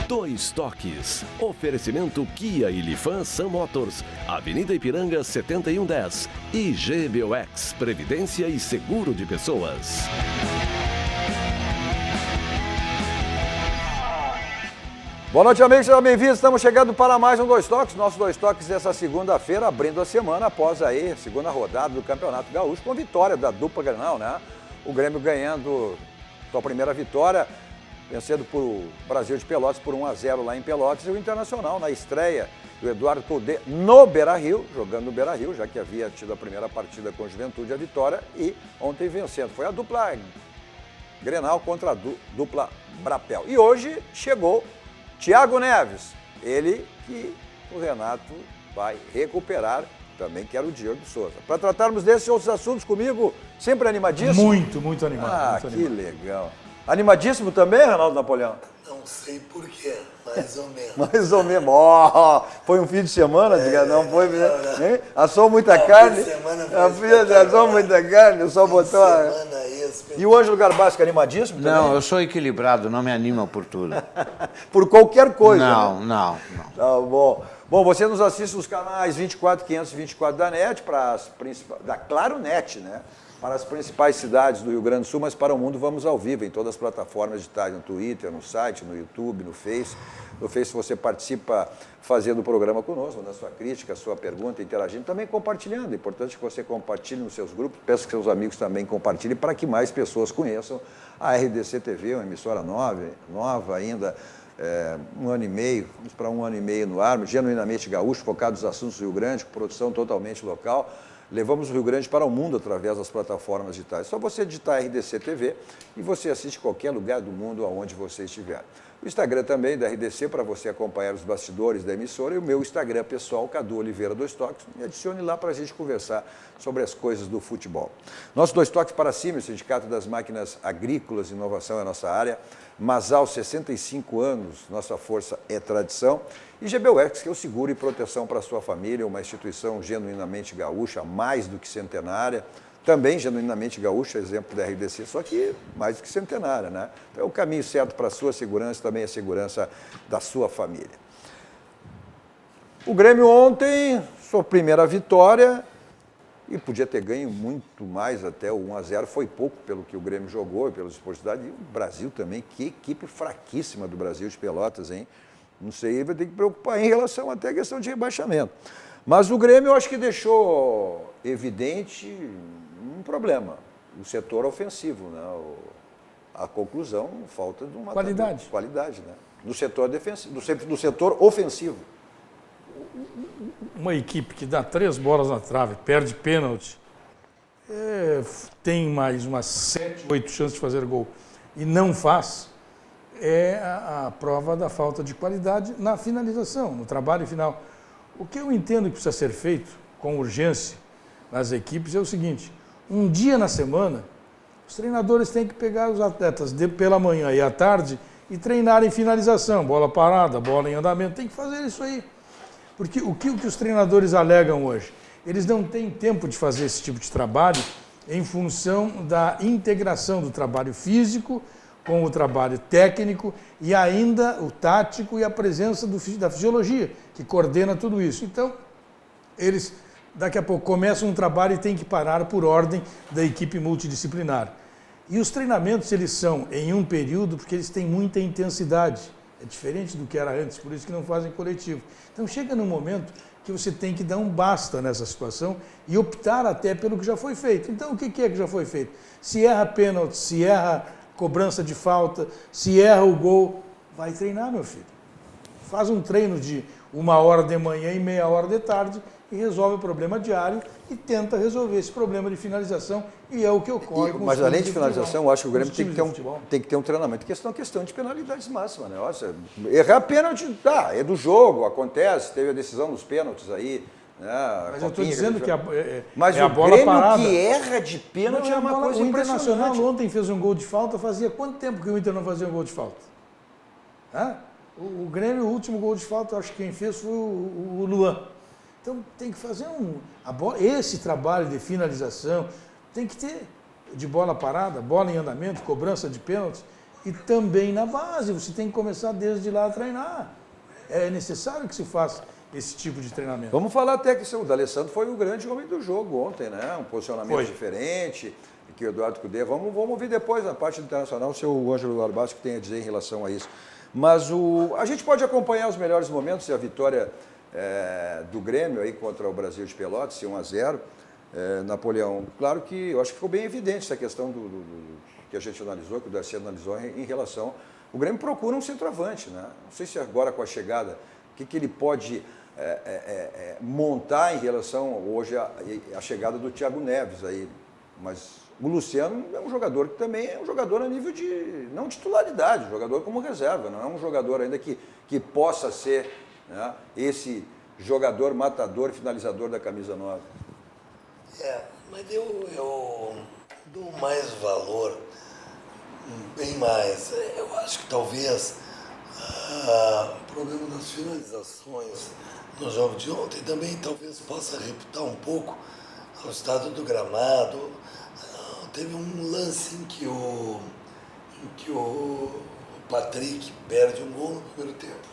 Dois Toques. Oferecimento Kia e Lifan Sam Motors. Avenida Ipiranga 7110. E GBOX, Previdência e Seguro de Pessoas. Boa noite, amigos, sejam bem-vindos. Estamos chegando para mais um Dois Toques. Nosso Dois Toques dessa segunda-feira, abrindo a semana após aí, segunda rodada do Campeonato Gaúcho, com vitória da dupla Grenal, né? O Grêmio ganhando sua primeira vitória, vencendo por o Brasil de Pelotas por 1-0 lá em Pelotas, e o Internacional na estreia do Eduardo Cudê no Beira-Rio, jogando no Beira-Rio, já que havia tido a primeira partida com a Juventude, a vitória, e ontem vencendo. Foi a dupla Grenal contra a dupla Brapel. E hoje chegou Thiago Neves, ele que o Renato vai recuperar, também que era o Diego Souza. Para tratarmos desses e outros assuntos comigo, sempre animadíssimo? Muito animado. Que legal. Animadíssimo também, Ronaldo Napoleão? Não sei porquê, mais ou menos. Mais ou menos. Oh, foi um fim de semana, diga, não foi? Hein? Assou muita carne? Fim de semana foi assou muita carne, só botou... E o Ângelo Garbasco, animadíssimo também? Não, eu sou equilibrado, não me animo por tudo. Por qualquer coisa, Não, né? não. Tá bom. Bom, você nos assiste nos canais 24, 524 da NET, da Claro Net, né? Para as principais cidades do Rio Grande do Sul, mas para o mundo vamos ao vivo, em todas as plataformas digitais, no Twitter, no site, no YouTube, no Face. No Face você participa fazendo o programa conosco, dando a sua crítica, a sua pergunta, interagindo, também compartilhando. É importante que você compartilhe nos seus grupos, peço que seus amigos também compartilhem para que mais pessoas conheçam a RDC TV, uma emissora nova ainda, 1 ano e meio, vamos para 1 ano e meio no ar, genuinamente gaúcho, focado nos assuntos do Rio Grande, com produção totalmente local. Levamos o Rio Grande para o mundo através das plataformas digitais. Só você digitar RDC TV e você assiste qualquer lugar do mundo aonde você estiver. O Instagram também da RDC para você acompanhar os bastidores da emissora, e o meu Instagram pessoal, Cadu Oliveira Dois Toques. Me adicione lá para a gente conversar sobre as coisas do futebol. Nosso Dois Toques para cima, o Sindicato das Máquinas Agrícolas, inovação é a nossa área. Masal, 65 anos, nossa força é tradição. E GBOX, que é o seguro e proteção para a sua família, uma instituição genuinamente gaúcha, mais do que centenária, também genuinamente gaúcha, exemplo da RDC, só que mais do que centenária, né? Então é o caminho certo para a sua segurança, também a segurança da sua família. O Grêmio ontem, sua primeira vitória, e podia ter ganho muito mais, até o 1-0, foi pouco pelo que o Grêmio jogou e pelas oportunidades. E o Brasil também, que equipe fraquíssima do Brasil de Pelotas, hein? Não sei, vai ter que preocupar em relação até à questão de rebaixamento. Mas o Grêmio, eu acho que deixou evidente um problema, o setor ofensivo, né? A conclusão, falta de uma qualidade, né? No setor defensivo, do setor ofensivo. Uma equipe que dá 3 bolas na trave, perde pênalti, tem mais umas 7, 8 chances de fazer gol e não faz, é a prova da falta de qualidade na finalização, no trabalho final. O que eu entendo que precisa ser feito com urgência nas equipes é o seguinte: um dia na semana, os treinadores têm que pegar os atletas pela manhã e à tarde e treinar em finalização, bola parada, bola em andamento, tem que fazer isso aí. Porque o que os treinadores alegam hoje? Eles não têm tempo de fazer esse tipo de trabalho em função da integração do trabalho físico com o trabalho técnico e ainda o tático e a presença da fisiologia, que coordena tudo isso. Então, eles daqui a pouco começam um trabalho e têm que parar por ordem da equipe multidisciplinar. E os treinamentos, eles são em um período porque eles têm muita intensidade. É diferente do que era antes, por isso que não fazem coletivo. Então chega num momento que você tem que dar um basta nessa situação e optar até pelo que já foi feito. Então o que é que já foi feito? Se erra pênalti, se erra cobrança de falta, se erra o gol, vai treinar, meu filho. Faz um treino de 1 hora de manhã e meia hora de tarde e resolve o problema diário e tenta resolver esse problema de finalização, e é o que ocorre com os Mas além de finalização, futebol, eu acho que o Grêmio tem que ter um treinamento. Questão de penalidades máximas, né? Nossa, errar pênalti, tá, é do jogo, acontece, teve a decisão dos pênaltis aí, né? Mas eu estou dizendo que mas é a o bola Grêmio parada. Que erra de pênalti é uma coisa impressionante. O Internacional impressionante. ontem fez um gol de falta, fazia quanto tempo que o Inter não fazia um gol de falta? O Grêmio, o último gol de falta, acho que quem fez foi o Luan. Então tem que fazer esse trabalho de finalização, tem que ter de bola parada, bola em andamento, cobrança de pênalti. e também na base. Você tem que começar desde lá a treinar. É necessário que se faça esse tipo de treinamento. Vamos falar até que o D'Alessandro foi o grande homem do jogo ontem, né? Um posicionamento diferente, que o Eduardo Cudê. Vamos ouvir depois na parte internacional o seu Ângelo Arbasco que tem a dizer em relação a isso. Mas a gente pode acompanhar os melhores momentos e a vitória do Grêmio aí contra o Brasil de Pelotas, 1-0, Napoleão. Claro que eu acho que ficou bem evidente essa questão que a gente analisou, que o Darcy analisou em relação. O Grêmio procura um centroavante, né? Não sei se agora com a chegada, o que ele pode montar em relação hoje à chegada do Thiago Neves aí. Mas o Luciano é um jogador que também é um jogador a nível de, não titularidade, um jogador como reserva, não é um jogador ainda que possa ser, né, esse jogador matador, finalizador da camisa 9. Mas eu dou mais valor, bem mais. Eu acho que talvez o problema das finalizações no jogo de ontem também talvez possa reputar um pouco ao estado do gramado. Teve um lance em que o Patrick perde um gol no primeiro tempo,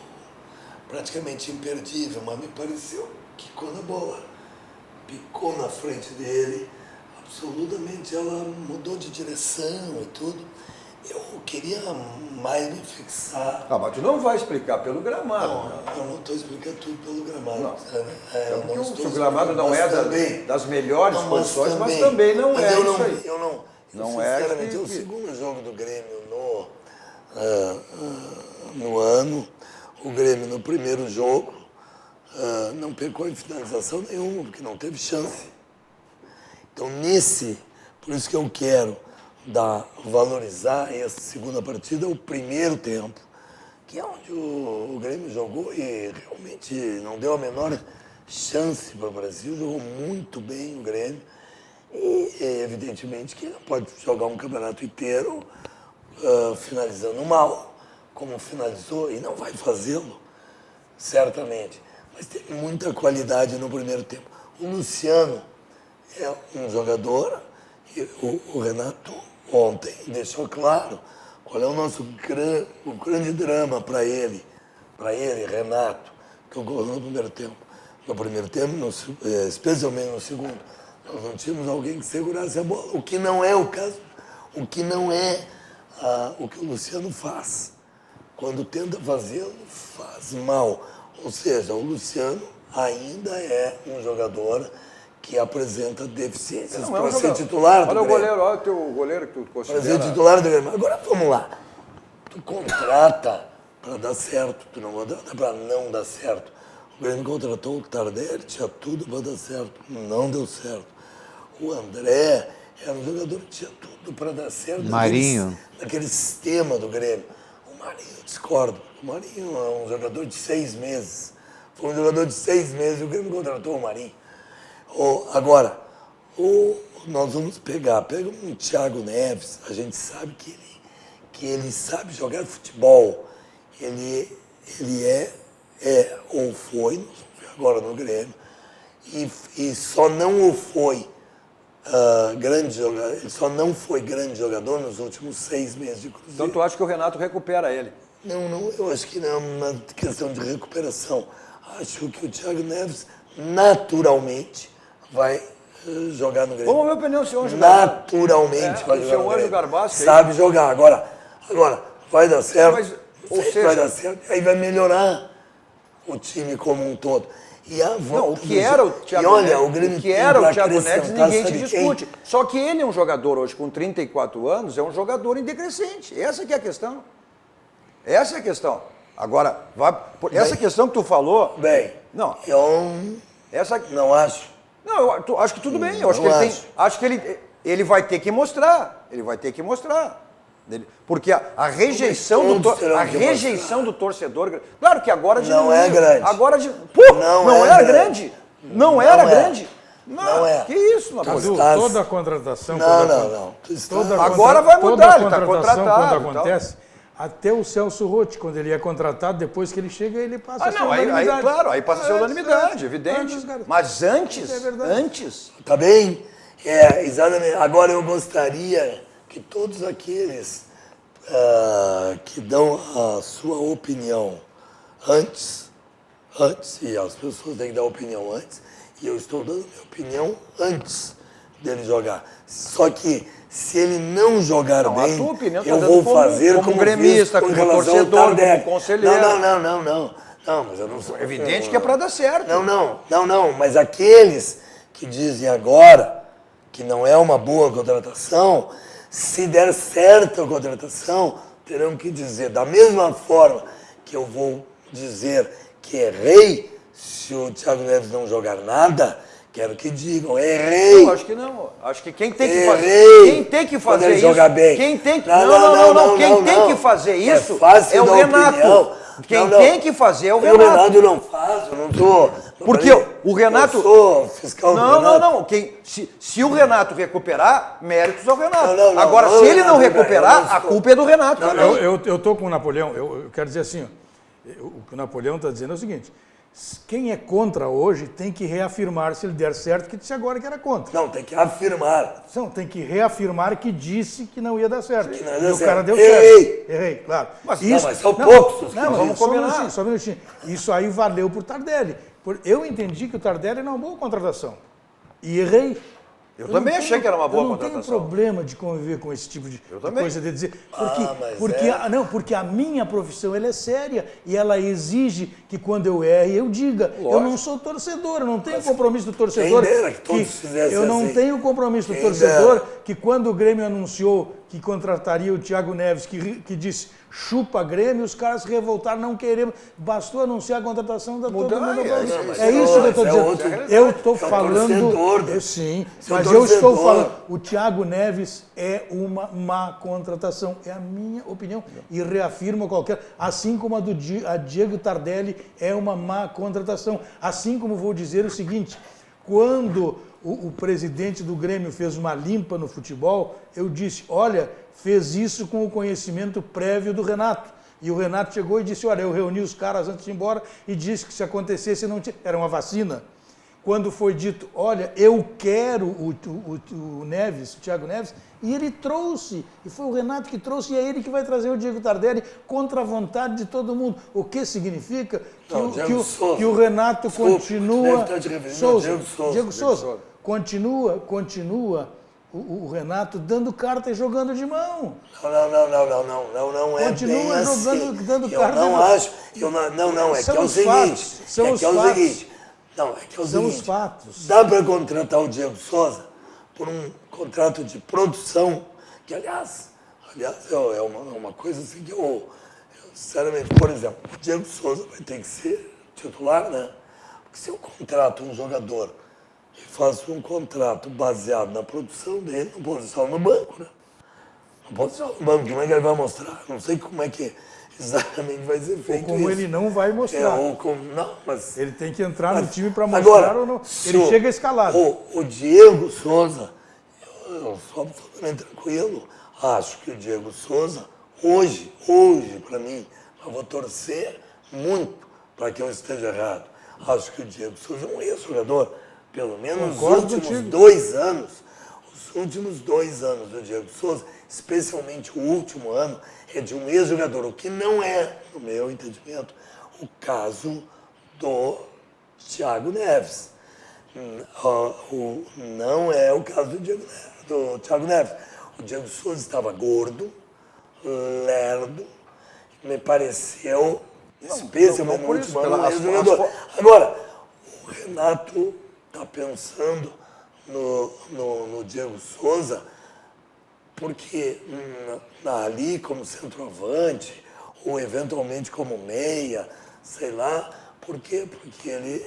praticamente imperdível, mas me pareceu que quando a bola picou na frente dele, absolutamente ela mudou de direção e tudo. Eu queria mais me fixar. Mas tu não vai explicar pelo gramado. Não, eu não estou explicando tudo pelo gramado. O gramado não é das melhores posições, mas também não é isso aí. Sinceramente, o segundo jogo do Grêmio no ano, o Grêmio no primeiro jogo não pecou em finalização nenhuma, porque não teve chance. Então, por isso que eu quero valorizar essa segunda partida, o primeiro tempo, que é onde o Grêmio jogou e realmente não deu a menor chance para o Brasil, jogou muito bem o Grêmio. E, evidentemente, que não pode jogar um campeonato inteiro finalizando mal, como finalizou, e não vai fazê-lo, certamente. Mas tem muita qualidade no primeiro tempo. O Luciano é um jogador, e o Renato ontem deixou claro qual é o grande drama para ele, Renato, que ocorreu no primeiro tempo. No primeiro tempo, especialmente no segundo, nós não tínhamos alguém que segurasse a bola, o que não é o caso, o que não é o que o Luciano faz. Quando tenta fazê-lo, faz mal. Ou seja, o Luciano ainda é um jogador que apresenta deficiências para ser titular do Grêmio. Olha o goleiro, olha o teu goleiro que tu considera. Para ser titular do Grêmio. Agora, vamos lá. Tu contrata para dar certo, tu não contrata para não dar certo. O Grêmio contratou o Tardelli, tinha tudo para dar certo, não deu certo. O André era um jogador que tinha tudo para dar certo. Marinho. Naquele sistema do Grêmio. O Marinho, eu discordo. O Marinho é um jogador de 6 meses. Foi um jogador de 6 meses e o Grêmio contratou o Marinho. Agora, nós vamos pega um Thiago Neves, a gente sabe que ele sabe jogar futebol. Ele ou foi, agora no Grêmio, e só não o foi grande jogador, ele só não foi grande jogador nos últimos 6 meses de Cruzeiro. Então tu acha que o Renato recupera ele? Não, eu acho que não é uma questão de recuperação. Acho que o Thiago Neves naturalmente vai jogar no Grêmio. Vamos ver a opinião do senhor Anjo naturalmente vai jogar no Grêmio. Garbasco, sabe jogar. Agora, vai dar certo. Ou seja, vai dar certo, aí vai melhorar o time como um todo. E o que era o Thiago Neves, o Grêmio Neves, ninguém te discute. Só que ele é um jogador hoje com 34 anos, é um jogador indecrescente. Essa que é a questão. Essa é a questão. Agora, essa questão que tu falou... não acho. Não, eu acho que tudo bem. Eu acho que ele vai ter que mostrar. Ele vai ter que mostrar. Porque a rejeição do torcedor... Claro que agora... Não é grande. Agora não era grande. Não era grande. Não é. Que isso, Cadu, toda a contratação... Agora vai mudar, ele está contratado. Quando acontece, até o Celso Rotti, quando ele é contratado, depois que ele chega, ele passa a ser unanimidade. Aí passa a ser unanimidade, evidente. Mas antes... Tá bem? Exatamente. Agora eu gostaria que todos aqueles que dão a sua opinião antes, e as pessoas têm que dar opinião antes, e eu estou dando minha opinião antes dele jogar. Só que se ele não jogar bem, a tua opinião tá eu dando vou fazer como gremista, fiz com como relação ao torcedor, Tardelli. como conselheiro. Não, mas eu não sou. É evidente que é para dar certo. Não, mas aqueles que dizem agora que não é uma boa contratação, se der certo a contratação, terão que dizer, da mesma forma que eu vou dizer que errei se o Thiago Neves não jogar nada, quero que digam, errei. Eu acho que não. Acho que quem tem que Errei. fazer, quem tem que fazer Quando ele isso, jogar bem. quem tem que Não, quem tem não. que fazer isso É fácil é o dar Renato. opinião. Quem Não. tem que fazer é o O Renato. Renato não faz, eu não tô. Porque o Renato. Eu sou fiscal do Renato. Não. Se o Renato recuperar, méritos ao Renato. Não, Agora, não, se ele não Renato, recuperar, eu não a sou. culpa é do Renato. Eu tô com o Napoleão, eu quero dizer assim, ó, o que o Napoleão está dizendo é o seguinte, quem é contra hoje tem que reafirmar, se ele der certo, que disse agora que era contra. Não, tem que afirmar. Não, tem que reafirmar que disse que não ia dar certo. Que não ia E dar o cara certo. deu Errei. certo. Errei, claro. Mas são poucos os que Não, vamos só um combinar. minutinho, só um minutinho. Isso aí valeu por Tardelli. Eu entendi que o Tardelli era uma boa contratação. E errei. Eu também não achei tenho- que era uma boa eu não contratação. tenho problema de conviver com esse tipo de também. coisa, de dizer. mas Porque a minha profissão ela é séria e ela exige que quando eu erre eu diga. Eu Lógico. não sou torcedor, eu não tenho compromisso do torcedor. quem dera que todos fizessem eu não assim. tenho compromisso do Quem torcedor dera. que quando o Grêmio anunciou que contrataria o Thiago Neves, que disse chupa Grêmio, os caras se revoltaram, não queremos. Bastou anunciar a contratação da todo Mudar, mundo. mas É isso que eu estou é dizendo. outro- Eu estou é um falando. torcedor. Sim, Você é um mas eu estou torcedor. falando. O Thiago Neves é uma má contratação. É a minha opinião. E reafirmo qualquer. Assim como a Diego Tardelli é uma má contratação. Assim como vou dizer o seguinte: quando o presidente do Grêmio fez uma limpa no futebol, eu disse: olha, fez isso com o conhecimento prévio do Renato. E o Renato chegou e disse: olha, eu reuni os caras antes de ir embora e disse que se acontecesse não tinha. Era uma vacina. Quando foi dito, olha, eu quero o Neves, o Thiago Neves, e ele trouxe, e foi o Renato que trouxe, e é ele que vai trazer o Diego Tardelli contra a vontade de todo mundo. O que significa que, Não, Diego Souza. que o Renato Desculpa, continua... deve estar te referindo ao Diego Souza. Diego Souza. Continua o Renato dando carta e jogando de mão. Não é Continua bem jogando, assim. dando Eu carta não de- acho, é São que é o os seguinte, fatos, são os fatos. Não, é que é o São os seguinte, fatos. dá para contratar o Diego Souza por um contrato de produção, que aliás é uma coisa assim que eu, sinceramente, por exemplo, o Diego Souza vai ter que ser titular, né? Porque se eu contrato um jogador e faço um contrato baseado na produção dele, não posso deixar no banco, né? Não posso deixar no banco, como é que ele vai mostrar? Não sei como é que exatamente vai ser feito Ou como isso. ele não vai mostrar. Não, mas... Ele tem que entrar no Mas, time para mostrar agora, ou não. se Ele chega escalado. O Diego Souza, eu sou absolutamente tranquilo. Acho que o Diego Souza, hoje para mim, eu vou torcer muito para que eu esteja errado. Acho que o Diego Souza é um ex-jogador, pelo menos Concordo os últimos contigo. 2 anos. Os últimos 2 anos do Diego Souza, especialmente o último ano, é de um ex-jogador, o que não é, no meu entendimento, o caso do Thiago Neves. Não é o caso do Thiago Neves. O Diego Souza estava gordo, lerdo, me pareceu, especialmente no por último isso, ano, pelas- ex-jogador. Agora, o Renato está pensando no Diego Souza, porque ali como centroavante, ou eventualmente como meia, sei lá, por quê? Porque ele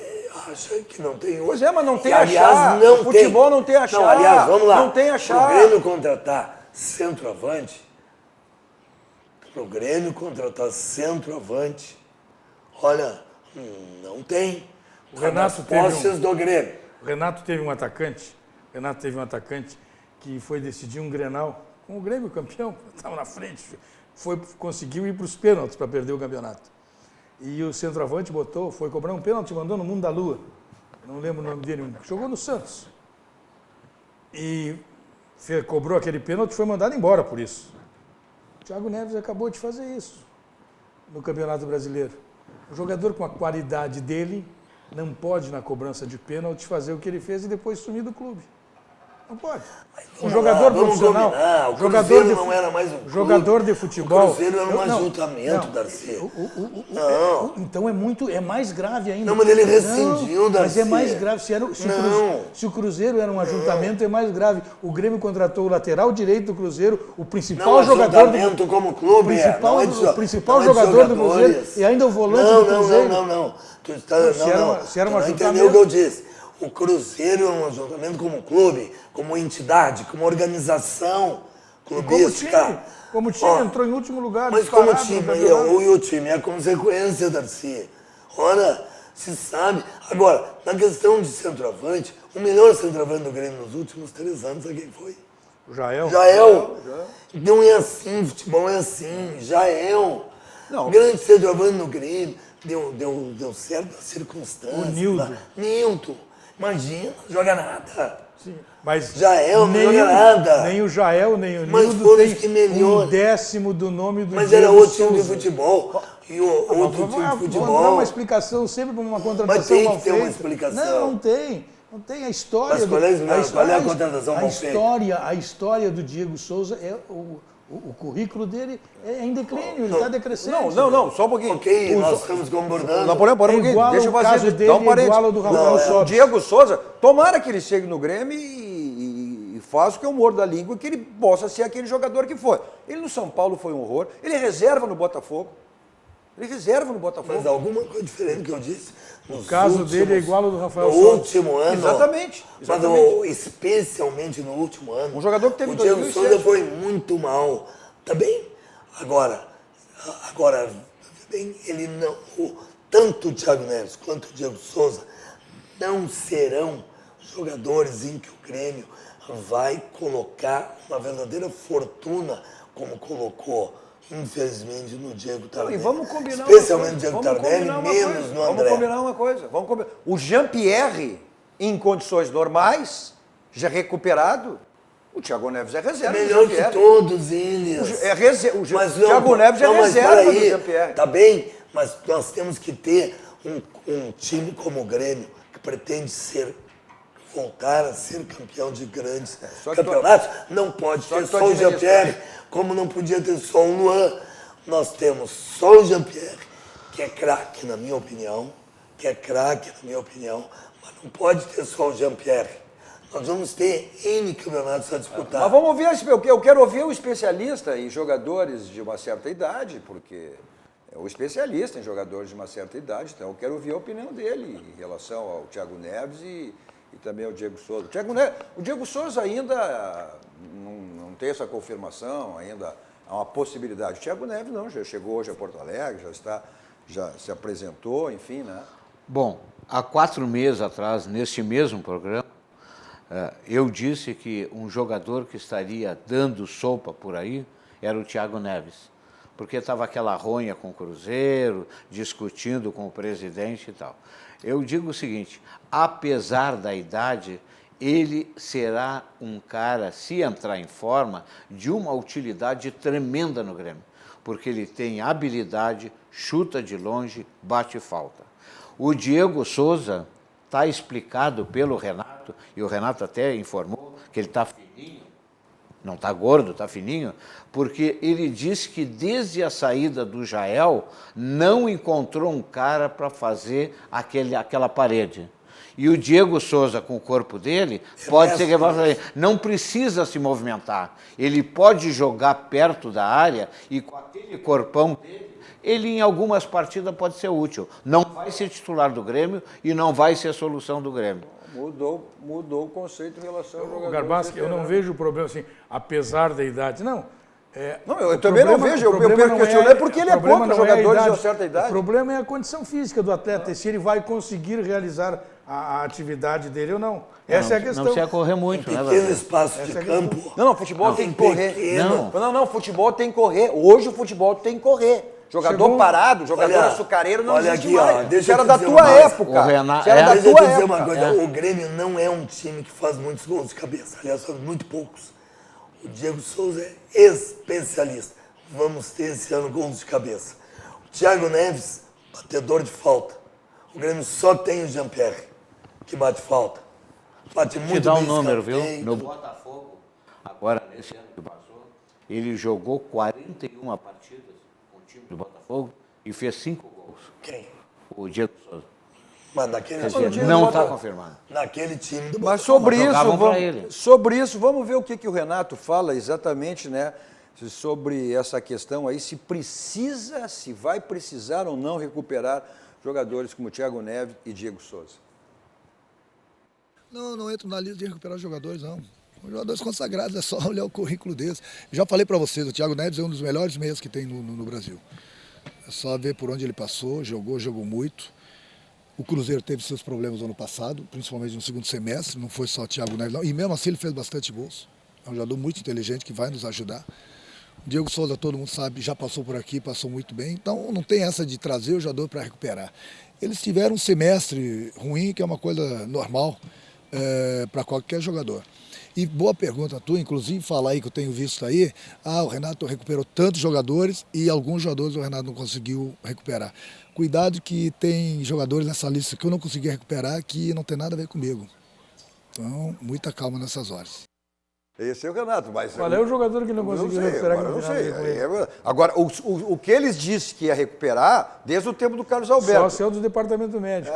acha que não tem outro. Pois é, mas não tem E, a aliás, achar. não O futebol não tem a achar. Não, aliás, vamos lá. Não tem a achar. Pro Grêmio contratar centroavante, olha, não tem. O Renato Nas teve posses do Grêmio. O Renato teve um atacante que foi decidir um Grenal com o Grêmio campeão, estava na frente, conseguiu ir para os pênaltis para perder o campeonato. E o centroavante foi cobrar um pênalti, mandou no mundo da lua. Não lembro o nome dele, jogou no Santos. E cobrou aquele pênalti e foi mandado embora por isso. Thiago Neves acabou de fazer isso no Campeonato Brasileiro. O jogador com a qualidade dele não pode, na cobrança de pênalti, fazer o que ele fez e depois sumir do clube. Não pode. Um jogador profissional, jogador de, não era mais um clube. Jogador de futebol. O Cruzeiro era um ajuntamento, Darcy. Então é mais grave ainda. Não, mas ele rescindiu, Darcy. Mas é mais grave. Se o Cruzeiro era um ajuntamento, é mais grave. O Grêmio contratou o lateral direito do Cruzeiro, o principal jogador do como clube, o principal jogador do Cruzeiro e ainda o volante do Cruzeiro. Não. Se era um ajuntamento. Entendeu o que eu disse? O Cruzeiro é um ajuntamento como clube, como entidade, como organização clubística. Como time, entrou em último lugar. Mas como time, e o time é a consequência, Darcy. Ora, se sabe. Agora, na questão de centroavante, o melhor centroavante do Grêmio nos últimos 3 anos, sabe quem foi? O Jael. Não é assim, futebol é assim. Jael. Grande centroavante no Grêmio. Deu certo as circunstâncias. O Nilton. Imagina, não joga nada. Sim, mas Jael não joga nada. Nem o Jael, nem o Nilton tem um décimo do nome do Mas Diego era outro time Souza. de futebol. E outro time de futebol. Vamos dar uma explicação sempre para uma contratação Mas tem mal que ter feita. uma explicação. Não tem. Não tem a história. Mas qual é a contratação mal feita? A história do Diego Souza é o currículo dele é em declínio, ele está decrescente. Não, só um pouquinho. Ok, nós estamos concordando. Napoleão, para um pouquinho. Deixa eu fazer dele, dá um parênteses. igual ao do Rafael O Sobis. Diego Souza, tomara que ele chegue no Grêmio e faça o que eu mordo da língua, que ele possa ser aquele jogador que foi. Ele no São Paulo foi um horror, ele reserva no Botafogo. Mas alguma coisa diferente do que eu disse. O caso dele é igual ao do Rafael No Sobis. último ano. Exatamente. Mas especialmente no último ano. Um jogador que teve o Diego 2007. Souza foi muito mal. Tá bem? Agora, bem, ele não. Tanto o Thiago Neves quanto o Diego Souza não serão jogadores em que o Grêmio vai colocar uma verdadeira fortuna, como colocou, infelizmente, no Diego Tardelli. E vamos combinar especialmente no Diego Tardelli, menos no André. Vamos combinar uma coisa. O Jean-Pierre, em condições normais, já recuperado, o Thiago Neves é reserva. Melhor que todos eles. O Thiago Neves é reserva do Jean-Pierre. Tá bem, mas nós temos que ter um time como o Grêmio, que pretende voltar a ser campeão de grandes campeonatos. Não pode ter só o Jean-Pierre, como não podia ter só o Luan. Nós temos só o Jean-Pierre, que é craque, na minha opinião, mas não pode ter só o Jean-Pierre. Nós vamos ter N campeonatos a disputar. Mas vamos ouvir, eu quero ouvir o especialista em jogadores de uma certa idade, porque é o especialista em jogadores de uma certa idade, então eu quero ouvir a opinião dele em relação ao Thiago Neves e também ao Diego Souza. O Diego Souza ainda não tem essa confirmação, ainda há uma possibilidade. O Thiago Neves não, já chegou hoje a Porto Alegre, já se apresentou, enfim, né? Bom, há 4 meses atrás, neste mesmo programa, eu disse que um jogador que estaria dando sopa por aí era o Thiago Neves, porque estava aquela ronha com o Cruzeiro, discutindo com o presidente e tal. Eu digo o seguinte, apesar da idade, ele será um cara, se entrar em forma, de uma utilidade tremenda no Grêmio, porque ele tem habilidade, chuta de longe, bate falta. O Diego Souza está explicado pelo Renato, e o Renato até informou que ele está fininho, não está gordo, está fininho, porque ele disse que desde a saída do Jael não encontrou um cara para fazer aquela parede. E o Diego Souza, com o corpo dele, pode ser que não precisa se movimentar. Ele pode jogar perto da área e com aquele corpão dele, ele em algumas partidas pode ser útil. Não vai ser titular do Grêmio e não vai ser a solução do Grêmio. Mudou o conceito em relação ao jogador. Garbaschi, eu não vejo o problema assim, apesar da idade. Não. Eu também não vejo. Eu questionei porque ele é contra jogadores de uma certa idade. O problema é a condição física do atleta, se ele vai conseguir realizar a atividade dele ou não. Essa é a questão. Não precisa correr muito, né? Pequeno espaço de campo. Não, futebol tem que correr. Não, futebol tem que correr. Hoje o futebol tem que correr. Jogador parado, jogador açucareiro não existe mais. Isso era da tua época. Deixa eu te dizer uma coisa. O Grêmio não é um time que faz muitos gols de cabeça. Aliás, faz muito poucos. O Diego Souza é especialista. vamos ter esse ano gols de cabeça. O Thiago Neves, batedor de falta. O Grêmio só tem o Jean-Pierre, que bate falta. Bate muito Te dá um bem número, viu? escanteio. No Botafogo, agora nesse ano que passou, ele jogou 41 partidas com o time do Botafogo e fez 5 gols. Quem? O Diego Souza. Mas naquele Quer time, dizer, não está confirmado. naquele time do Mas Botafogo. sobre isso, vamos ver o que o Renato fala exatamente, né? Sobre essa questão aí, se vai precisar ou não recuperar jogadores como Thiago Neves e Diego Souza. Não entro na lista de recuperar jogadores, não. São jogadores consagrados, é só olhar o currículo deles. Já falei para vocês, o Thiago Neves é um dos melhores meias que tem no Brasil. É só ver por onde ele passou, jogou muito. O Cruzeiro teve seus problemas no ano passado, principalmente no segundo semestre, não foi só o Thiago Neves, não. E mesmo assim ele fez bastante gols. É um jogador muito inteligente que vai nos ajudar. O Diego Souza, todo mundo sabe, já passou por aqui, passou muito bem. Então não tem essa de trazer o jogador para recuperar. Eles tiveram um semestre ruim, que é uma coisa normal para qualquer jogador. E boa pergunta tua, inclusive falar aí que eu tenho visto aí, o Renato recuperou tantos jogadores e alguns jogadores o Renato não conseguiu recuperar. Cuidado que tem jogadores nessa lista que eu não consegui recuperar que não tem nada a ver comigo. Então, muita calma nessas horas. Esse é o Renato, mas... Qual é o jogador que não conseguiu recuperar? Agora, não sei. Agora, o que eles disse que ia recuperar, desde o tempo do Carlos Alberto. Só se é o do departamento médico.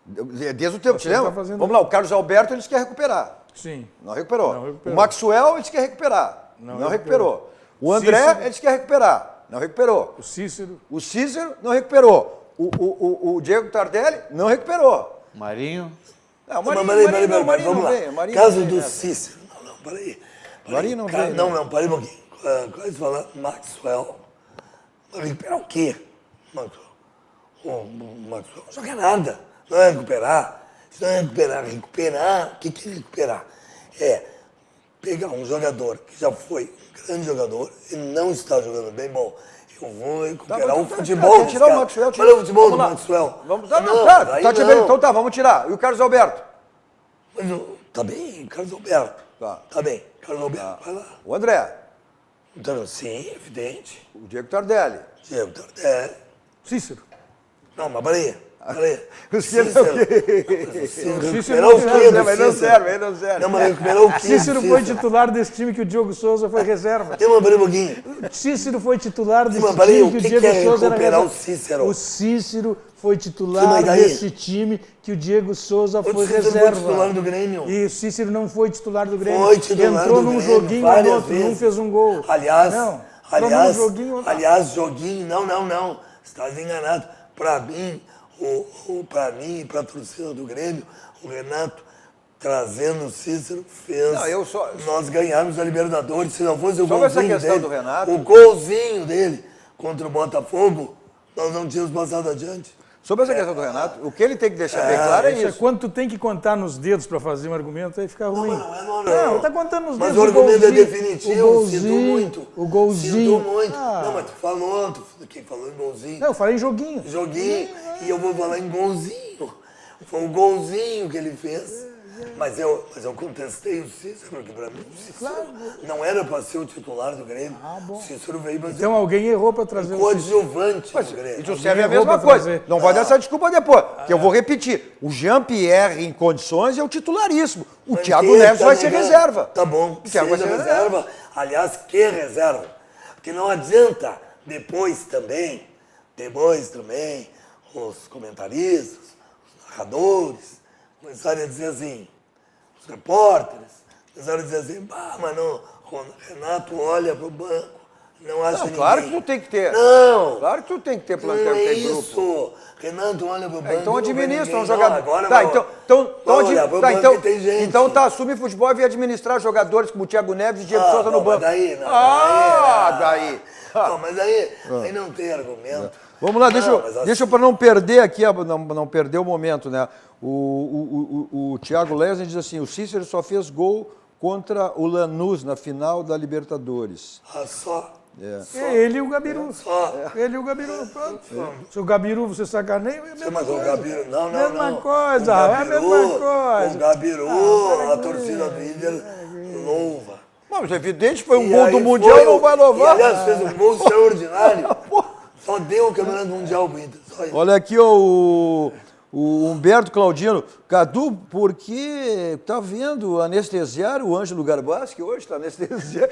Desde o tempo, te lembra? fazendo- Vamos lá, o Carlos Alberto eles quer recuperar. Sim. Não recuperou. Não recuperou. O Maxwell eles quer recuperar. Não recuperou. O André Cícero. eles quer recuperar. Não recuperou. O Cícero. O Cícero não recuperou. O Diego Tardelli não recuperou. Marinho, Não, o Mas Marinho peraí, não vamos lá. veio, o Marinho Caso não veio do nessa. Cícero. Não, peraí. Marinho não veio, Não, peraí um pouquinho. Quase falar Maxwell. Vai recuperar o quê? Maxwell. O Maxwell não joga nada. Não é recuperar. Se não é recuperar, o que é recuperar? É pegar um jogador que já foi um grande jogador e não está jogando bem, bom, eu vou recuperar o futebol. Tem que tirar o Maxwell. Olha o futebol do Vamos lá. Maxwell. Vamos, Não, tá aí te não. vendo? Então tá, vamos tirar. E o Carlos Alberto? Mas, tá bem, Carlos Alberto. Tá. bem, Carlos Alberto, vai lá. O André? Então, sim, evidente. O Diego Tardelli? Diego Tardelli. Cícero. Não, mas peraí. O Cícero é o quê? Recuperou o quê Não, do mas não Cícero? serve, aí não serve. Não, mas recuperou o quê? Cícero foi titular desse time que o Diogo Souza foi reserva. Tem uma peraí um pouquinho. Cícero foi titular desse Mas peraí, time o que o que Diego é Souza era recuperar reserva. o Cícero? O Cícero foi Sim, titular mas daí? desse time que o Diego Souza foi Cícero foi reserva. titular do Grêmio. E o Cícero não foi titular do Grêmio. Foi titular Entrou do num Grêmio joguinho várias ou outro, não vezes. fez um gol. Aliás, não. Entrou num joguinho, joguinho, não. Você está enganado. Para mim, para mim e para a torcida do Grêmio, o Renato trazendo o Cícero fez nós ganharmos a Libertadores. Se não fosse o Sobre essa golzinho questão dele, do Renato. o golzinho dele contra o Botafogo, nós não tínhamos passado adiante. Sobre essa questão do Renato, o que ele tem que deixar bem claro é Isso é isso. quando tu tem que contar nos dedos para fazer um argumento, aí fica ruim. Não, tá contando nos mas dedos. o argumento é golzinho, definitivo, o sinto golzinho, muito. O golzinho. Sinto muito. Ah. Não, mas tu falou, quem falou em golzinho. Não, eu falei em joguinho. Joguinho, e eu vou falar em golzinho. Foi um golzinho que ele fez. Mas eu contestei o Cícero, que para mim o Cícero não era para ser o titular do Grêmio. O Cícero veio para ser Então alguém errou para trazer o Cícero. coadjuvante do Grêmio. Isso serve a errou mesma pra coisa. trazer. Não vai dar essa desculpa depois. Que eu vou repetir. O Jean-Pierre em condições é o titularíssimo. O Mas Thiago quem Neves tá vai ser negando? reserva. Tá bom, O Thiago vai seja ser reserva. Aliás, que reserva? Porque não adianta depois também, os comentaristas, os narradores, começarem a dizer assim, os repórteres, começaram a dizer assim, mas não, o Renato olha pro banco, não acha ninguém. Claro que tu tem que ter. Não! Claro que tu tem que ter Não plantel, é tem grupo. isso! Renato olha pro banco. Então e não vê administra ninguém. um jogador. Não, agora Tá, vai olhar pro banco e tem gente. então assume futebol e vem administrar jogadores como o Thiago Neves e Diego Souza no não, banco. mas daí, não, daí. Não, mas aí não tem argumento. Vamos lá, Não, deixa eu para não perder aqui, não perder o momento, né? O Thiago Lesner diz assim, o Cícero só fez gol contra o Lanús na final da Libertadores. Só. É ele e o Gabiru. Só. Ele e o Gabiru, pronto. Se o Gabiru você sacaneia, é a mesma Mas o coisa. Gabiru, não. Mesma O coisa, é a Gabiru, mesma coisa. O Gabiru, para a com torcida do Inter louva. Mas é evidente, foi um E gol do aí Mundial, foi não vai E, louvar. aliás, fez um gol extraordinário. Só deu o Campeonato Mundial pro Inter. Só isso. Olha aqui, ó, o Humberto Claudino. Cadu, porque tá vendo anestesiar o Ângelo Garbaschi hoje, está anestesiando.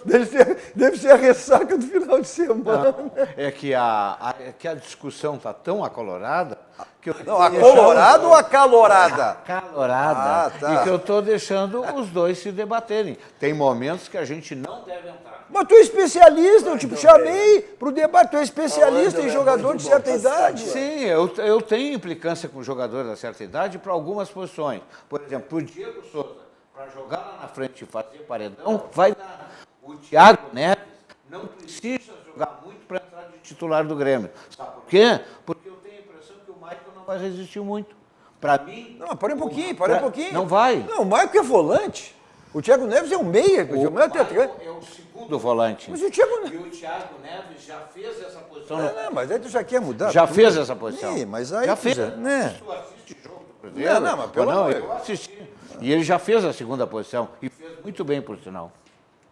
Deve ser a ressaca do final de semana. É que a discussão está tão acolorada que eu Não, acolorado ou acalorada? acalorada Ah, tá. e que eu estou deixando os dois se debaterem. Tem momentos que a gente não deve entrar. Mas tu é especialista, eu te chamei para o debate, tu é especialista em Aonde, jogador muito de bom, certa tá idade. certo. Sim, eu tenho implicância com jogadores da certa idade para algumas posições. Por exemplo, o Diego Souza, para jogar lá na frente e fazer paredão, vai dar. O Thiago Neves não precisa jogar muito para entrar de titular do Grêmio. Sabe por quê? Porque eu tenho a impressão que o Maicon não vai resistir muito. Para mim... Não, para um pouquinho. Não vai. Não, o Maicon é volante. O Thiago Neves é um meia. O Maicon é o segundo volante. Mas o Thiago E o Thiago Neves já fez essa posição. Não, mas aí tu já quer mudar. Já tudo. fez essa posição. Sim, mas aí já tu fez. né? Tu assiste jogo do Cruzeiro? Não, mas pelo não, amor. eu assisti. E ele já fez a segunda posição. E fez muito bem, por sinal.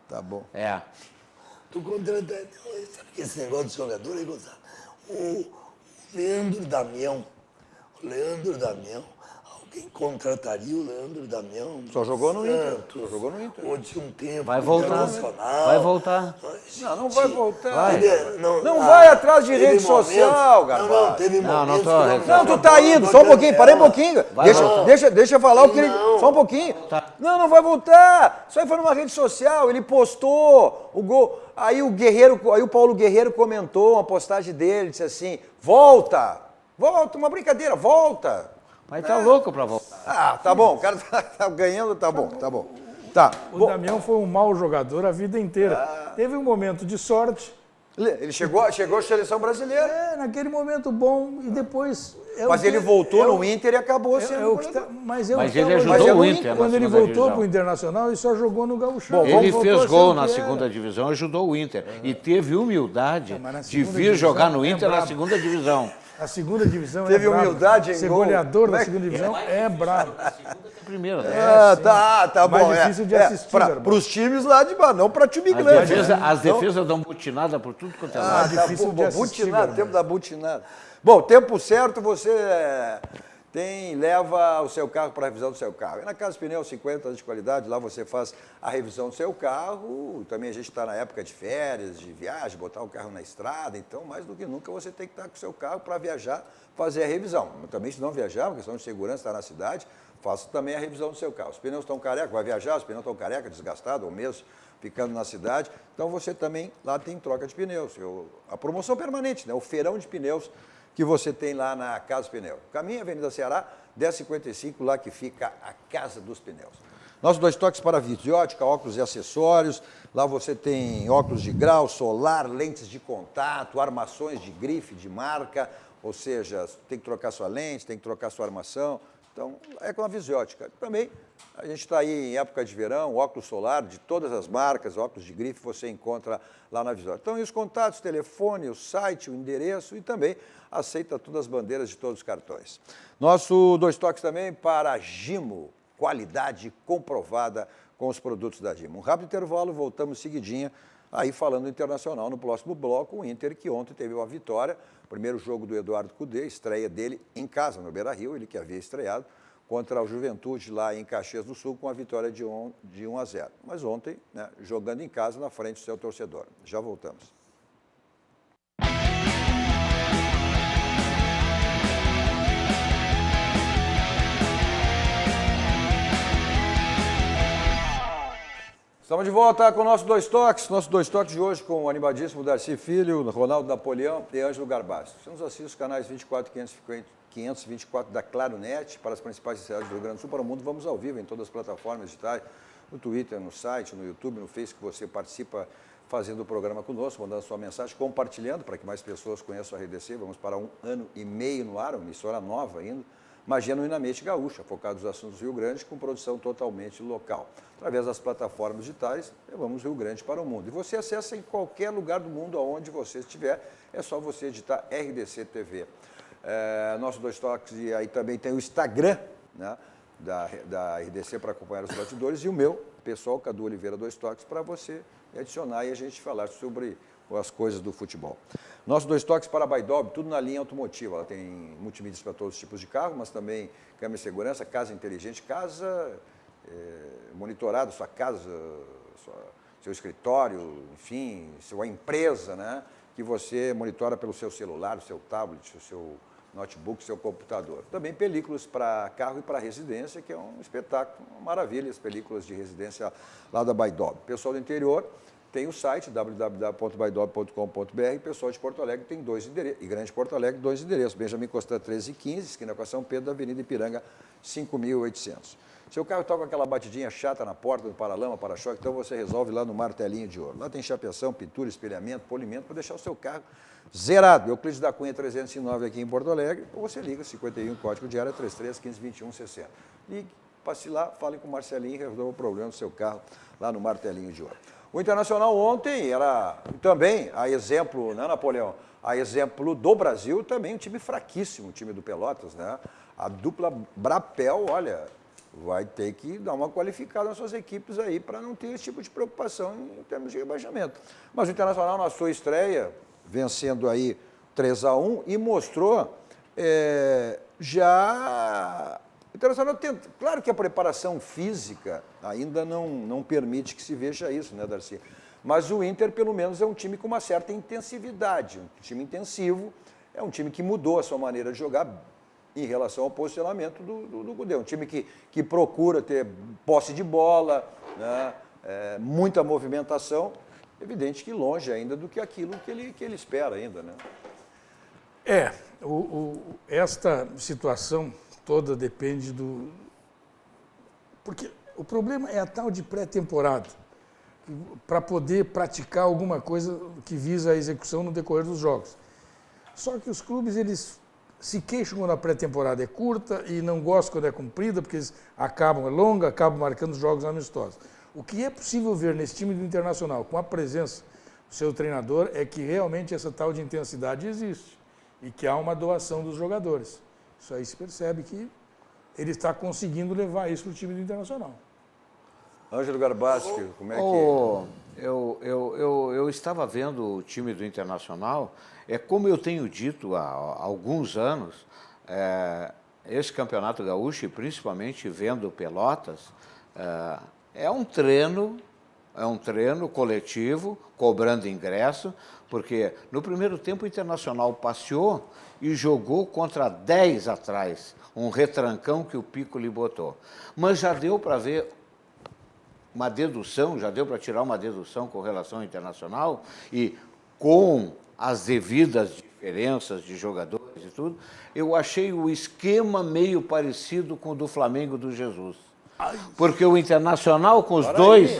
Tá bom. É. Tu contrataria. Sabe que esse negócio de jogador aí, Gonçalo? O Leandro Damião. Alguém contrataria o Leandro Damião? Só jogou no Inter. Santos, Só jogou no Inter. Ou de um tempo Vai voltar. internacional. Vai voltar. Não vai voltar. Não, Não vai atrás de teve rede social, momentos- Garbaschi. Não, teve Não, momentos não tô- que eu Não, tu tá indo, só um pouquinho, parei um pouquinho. Deixa eu falar o que ele. Não. Só um pouquinho. Não vai voltar. Só foi numa rede social, ele postou o gol. Aí o Paulo Guerreiro comentou uma postagem dele, disse assim: volta, uma brincadeira, volta. Mas tá louco para voltar. Ah, tá bom, o cara tá ganhando, tá bom. Tá. O Damião foi um mau jogador a vida inteira. Teve um momento de sorte, Ele chegou à seleção brasileira. naquele momento bom, e depois... Mas ele voltou no Inter e acabou sendo. Mas ele ajudou Mas é o no Inter na Quando ele segunda voltou divisão. para o Internacional, ele só jogou no Gauchão. Bom, Ele Voltou fez a ser gol o na que era. segunda divisão, ajudou o Inter. E teve humildade mas na de segunda vir divisão jogar no é Inter na brabo. segunda divisão. A segunda divisão Teve é brabo. humildade em Ser gol. goleador Como é da que- segunda divisão é brabo. Primeira, né? Tá Mais bom. difícil de assistir, Garbaschi. Para os times lá de baixo, não para time As grande. defesas dão butinada por tudo quanto é lado. Tá difícil bom, de assistir, butinada, Garbaschi. tempo da butinada. Bom, tempo certo, você leva o seu carro para a revisão do seu carro. E na Casa Pneus 50 anos de qualidade, lá você faz a revisão do seu carro. Também a gente está na época de férias, de viagem, botar o carro na estrada. Então, mais do que nunca, você tem que estar com o seu carro para viajar, fazer a revisão. Também, se não viajar, por questão de segurança, está na cidade, faça também a revisão do seu carro. Os pneus estão careca, vai viajar, os pneus estão careca, desgastados, ou mesmo ficando na cidade. Então, você também lá tem troca de pneus. A promoção permanente, né? O feirão de pneus que você tem lá na Casa Pneu. Caminho Avenida Ceará, 1055, lá que fica a Casa dos Pneus. Nossos 2 toques para vídeo de ótica, óculos e acessórios. Lá você tem óculos de grau, solar, lentes de contato, armações de grife, de marca. Ou seja, tem que trocar sua lente, tem que trocar sua armação. Então, é com a Visiótica. Também, a gente está aí em época de verão, óculos solar de todas as marcas, óculos de grife, você encontra lá na Visiótica. Então, e os contatos, telefone, o site, o endereço e também aceita todas as bandeiras de todos os cartões. Nosso 2 toques também para a Gimo, qualidade comprovada com os produtos da Gimo. Um rápido intervalo, voltamos seguidinha, aí falando internacional no próximo bloco, o Inter que ontem teve uma vitória. Primeiro jogo do Eduardo Cudê, estreia dele em casa, no Beira-Rio, ele que havia estreado contra o Juventude lá em Caxias do Sul com a vitória de 1-0. Mas ontem, né, jogando em casa na frente do seu torcedor. Já voltamos. Estamos de volta com o nosso 2 toques. Nosso 2 toques de hoje com o animadíssimo Darcy Filho, Ronaldo Napoleão e Ângelo Garbaschi. Você nos assiste os canais 24 e 524 da Claro Net para as principais cidades do Rio Grande do Sul, para o mundo. Vamos ao vivo em todas as plataformas digitais, no Twitter, no site, no YouTube, no Facebook. Você participa fazendo o programa conosco, mandando sua mensagem, compartilhando para que mais pessoas conheçam a RDC. Vamos para 1 ano e meio no ar, uma emissora nova ainda, mas genuinamente gaúcha, focada nos assuntos do Rio Grande, com produção totalmente local. Através das plataformas digitais, levamos Rio Grande para o mundo. E você acessa em qualquer lugar do mundo, aonde você estiver, é só você digitar RDC TV. Nosso 2 toques, e aí também tem o Instagram, né, da RDC para acompanhar os bastidores, e o meu, pessoal, Cadu Oliveira, 2 Toques, para você adicionar e a gente falar sobre as coisas do futebol. Nosso 2 Toques para a Baidob, tudo na linha automotiva. Ela tem multimídias para todos os tipos de carro, mas também câmera de segurança, casa inteligente, casa monitorada, sua casa, seu escritório, enfim, sua empresa, né? Que você monitora pelo seu celular, o seu tablet, o seu notebook, seu computador. Também películas para carro e para residência, que é um espetáculo, uma maravilha, as películas de residência lá da Baidob. Pessoal do interior tem o site www.baidob.com.br, pessoal de Porto Alegre tem 2 endereços, e Grande Porto Alegre 2 endereços, Benjamin Constant 1315, esquina com a São Pedro, da Avenida Ipiranga 5800. Seu carro está com aquela batidinha chata na porta do paralama, para-choque, então você resolve lá no Martelinho de Ouro. Lá tem chapeação, pintura, espelhamento, polimento, para deixar o seu carro zerado. Euclides da Cunha 309 aqui em Porto Alegre, ou você liga 51, código de área 33 15 21 60. Ligue, passe lá, fale com o Marcelinho e resolva o problema do seu carro lá no Martelinho de Ouro. O Internacional ontem era também, a exemplo, né, Napoleão? A exemplo do Brasil, também um time fraquíssimo, o time do Pelotas, né? A dupla Brapel, olha, vai ter que dar uma qualificada nas suas equipes aí para não ter esse tipo de preocupação em termos de rebaixamento. Mas o Internacional, na sua estreia, vencendo aí 3-1 e mostrou já... O Internacional tenta... Claro que a preparação física ainda não permite que se veja isso, né, Darcy? Mas o Inter, pelo menos, é um time com uma certa intensividade, um time intensivo, é um time que mudou a sua maneira de jogar em relação ao posicionamento do Cudê. Um time que procura ter posse de bola, né, muita movimentação, evidente que longe ainda do que aquilo que ele espera ainda, né? Esta situação toda depende do... Porque o problema é a tal de pré-temporada, para poder praticar alguma coisa que visa a execução no decorrer dos jogos. Só que os clubes, eles se queixam quando a pré-temporada é curta e não gostam quando é comprida, porque eles é longa, acabam marcando jogos amistosos. O que é possível ver nesse time do Internacional, com a presença do seu treinador, é que realmente essa tal de intensidade existe e que há uma doação dos jogadores. Isso aí se percebe que ele está conseguindo levar isso para o time do Internacional. Ângelo Garbassi, como é que é? Eu estava vendo o time do Internacional, como eu tenho dito há alguns anos, esse Campeonato Gaúcho, e principalmente vendo Pelotas, é um treino coletivo, cobrando ingresso, porque no primeiro tempo o Internacional passeou e jogou contra 10 atrás, um retrancão que o Pico lhe botou. Mas já deu para ver uma dedução, já deu para tirar uma dedução com relação ao Internacional, e com as devidas diferenças de jogadores e tudo, eu achei o esquema meio parecido com o do Flamengo do Jesus. Porque o Internacional com os dois...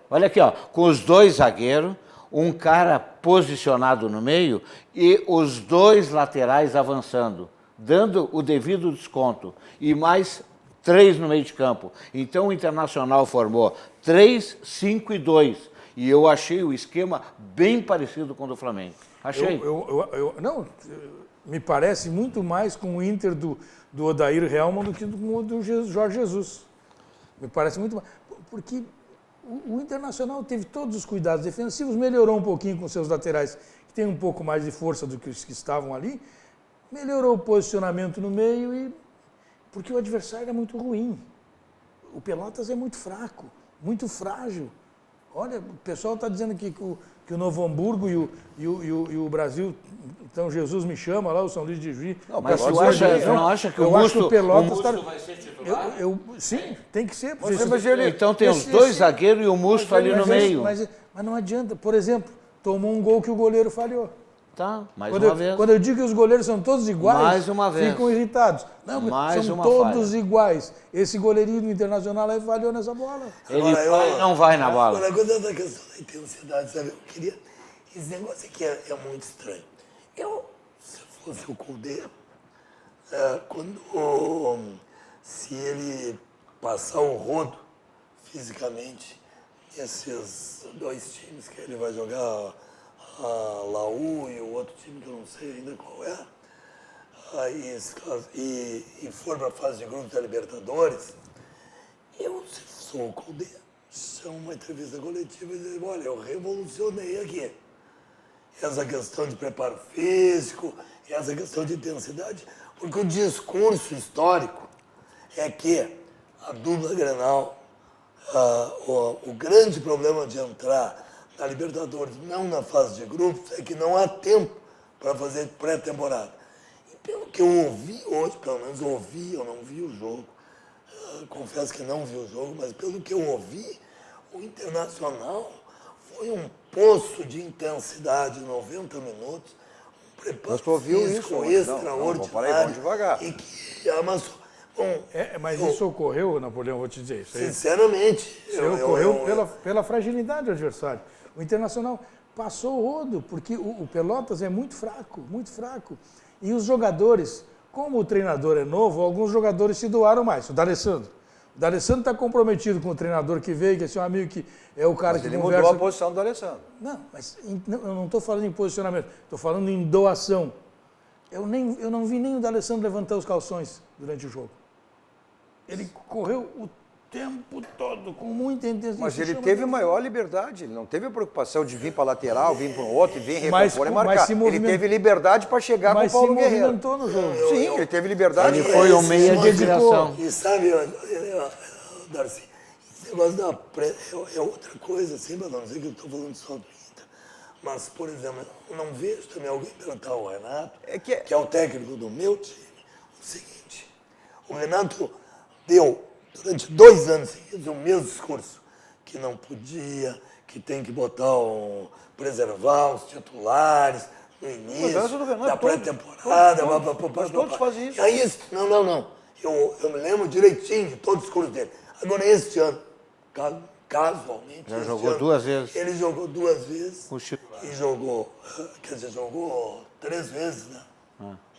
olha aqui, ó, com os 2 zagueiros, um cara posicionado no meio e os 2 laterais avançando, dando o devido desconto, e mais 3 no meio de campo. Então o Internacional formou 3, 5 e 2. E eu achei o esquema bem parecido com o do Flamengo. Achei. Não, me parece muito mais com o Inter do Odair Helman do que com o do Jorge Jesus. Me parece muito mais. Porque o Internacional teve todos os cuidados defensivos, melhorou um pouquinho com seus laterais, que tem um pouco mais de força do que os que estavam ali, melhorou o posicionamento no meio, porque o adversário é muito ruim. O Pelotas é muito fraco, muito frágil. Olha, o pessoal está dizendo que o Novo Hamburgo e o Brasil, então Jesus me chama lá, o São Luís de Juiz. Não, mas tu não acha que o Musto vai ser titular? Sim, tem que ser. Então tem os 2 zagueiros e o Musto ali no meio. Mas não adianta. Por exemplo, tomou um gol que o goleiro falhou. Tá, mais uma vez. Quando eu digo que os goleiros são todos iguais, mais uma vez. Ficam irritados. Não, são todos iguais. Esse goleirinho do Internacional aí falhou nessa bola. Ele não vai na bola. Agora, quando é da questão da intensidade, sabe? Eu queria... Esse negócio aqui é muito estranho. Se fosse o Cudê, se ele passar um rodo fisicamente, esses 2 times que ele vai jogar, a Laú e o outro time que eu não sei ainda qual é, e for para a fase de grupos da Libertadores, eu, se sou o Cudê, chamo uma entrevista coletiva e digo, olha, eu revolucionei aqui. Essa questão de preparo físico, essa questão de intensidade, porque o discurso histórico é que a dupla Grenal, o grande problema de entrar na Libertadores, não na fase de grupos, é que não há tempo para fazer pré-temporada. E pelo que eu ouvi hoje, pelo menos ouvi, eu não vi o jogo, confesso que não vi o jogo, mas pelo que eu ouvi, o Internacional foi um poço de intensidade, 90 minutos, um preparo físico extraordinário. Vamos devagar. E que amassou. Bom, mas isso ocorreu, Napoleão, vou te dizer. Sinceramente. Isso ocorreu pela fragilidade do adversário. O Internacional passou o rodo, porque o Pelotas é muito fraco, muito fraco. E os jogadores, como o treinador é novo, alguns jogadores se doaram mais. O D'Alessandro está comprometido com o treinador que veio, que é seu amigo, que é o cara mas que ele conversa... mudou a posição do D'Alessandro. Não, mas eu não estou falando em posicionamento, estou falando em doação. Eu não vi nem o D'Alessandro levantar os calções durante o jogo. Ele correu o tempo todo, com muita intensidade. Mas ele teve maior liberdade, ele não teve a preocupação de vir para a lateral, vir para um outro, vir recompor e marcar. Ele teve liberdade para chegar com o Paulo Guerreiro. Mas se movimentou no jogo. Sim, ele teve liberdade. Ele foi o meia de criação. E sabe, Darcy, esse negócio da é outra coisa, assim, mas não sei que eu estou falando só do Inter. Mas, por exemplo, eu não vejo também alguém perguntar ao Renato, que é o técnico do meu time, o seguinte: o Renato deu, durante 2 anos seguidos, o mesmo discurso, que não podia, que tem que preservar os titulares no início da pré-temporada. Todos fazem isso. E aí, não. Eu me lembro direitinho de todo o discurso dele. Agora, este ano, casualmente, Já jogou 2 vezes. ele jogou 2 vezes O e jogou 3 vezes, né?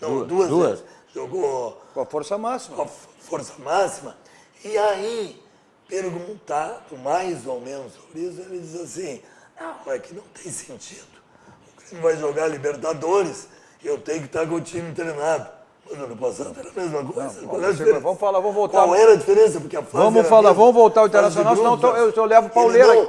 Não, 2 vezes. Jogou Com a força máxima. com a força máxima. E aí, perguntado mais ou menos sobre isso, ele diz assim, não, é que não tem sentido. O Grêmio vai jogar Libertadores, eu tenho que estar com o time treinado. Mas ano passado era a mesma coisa. Qual era a diferença? Vamos voltar. Qual era a diferença? Porque a fase Vamos voltar ao Internacional, senão eu levo pauleira.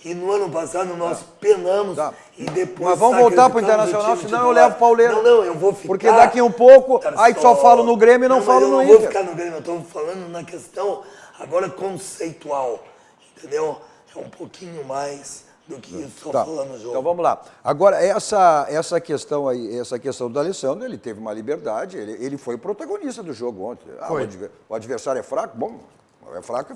E no ano passado nós penamos e depois... Mas vamos voltar para o Internacional, senão eu levo pauleira. Não, eu vou ficar... Porque daqui um pouco, aí só falo no Grêmio e não falo no Inter. Eu não vou ficar no Grêmio, eu estou falando na questão agora conceitual, entendeu? É um pouquinho mais do que isso, só falando no jogo. Então vamos lá. Agora, essa questão aí, essa questão do D'Alessandro, ele teve uma liberdade, ele foi o protagonista do jogo ontem. O adversário é fraco? Bom, é fraco.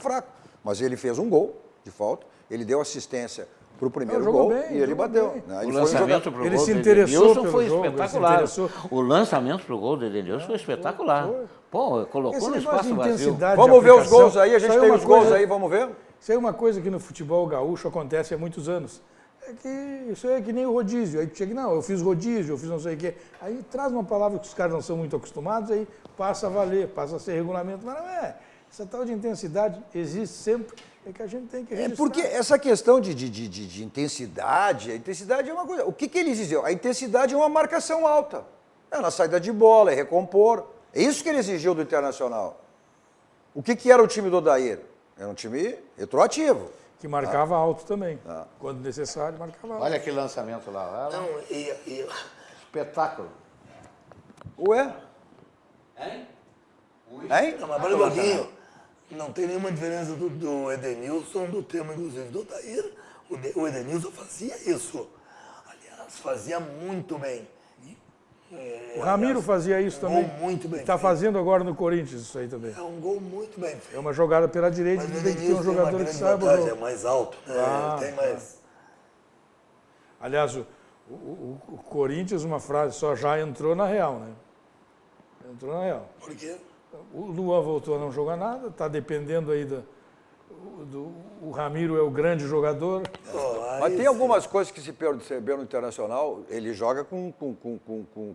Mas ele fez um gol de falta, ele deu assistência para o primeiro gol e ele bateu. O lançamento para o gol se interessou do Edenilson foi espetacular. Interessou. O lançamento para o gol do Edenilson foi espetacular. Pô, colocou no espaço vazio. Vamos ver os gols aí, a gente tem os gols aí, vamos ver? Isso é uma coisa que no futebol gaúcho acontece há muitos anos. É que isso é que nem o rodízio. Aí tu chega, não, eu fiz rodízio, eu fiz não sei o quê. Aí traz uma palavra que os caras não são muito acostumados, aí passa a valer, passa a ser regulamento. Mas não é. Essa tal de intensidade existe sempre, é que a gente tem que registrar. Porque essa questão de intensidade, a intensidade é uma coisa... O que eles diziam? A intensidade é uma marcação alta. É na saída de bola, é recompor. É isso que ele exigiu do Internacional. O que era o time do Odair? Era um time retroativo. Que marcava alto também. Quando necessário, marcava alto. Olha que lançamento lá. Não, Espetáculo. Ué? Hein? Não, mas olha um pouquinho. Não tem nenhuma diferença do Edenilson do tema, inclusive, do Odair. O Edenilson fazia isso. Aliás, fazia muito bem. O Ramiro fazia isso também. Muito bem. Está fazendo agora no Corinthians isso aí também. É um gol muito bem feito. É uma jogada pela direita, Mas tem que ter um jogador que saiba o jogo. É mais alto, né? Tem mais... Aliás, o Corinthians, uma frase só, já entrou na real, né? Entrou na real. Por quê? O Luan voltou a não jogar nada, está dependendo aí o Ramiro é o grande jogador. Mas tem algumas coisas que se percebeu no Internacional, ele joga com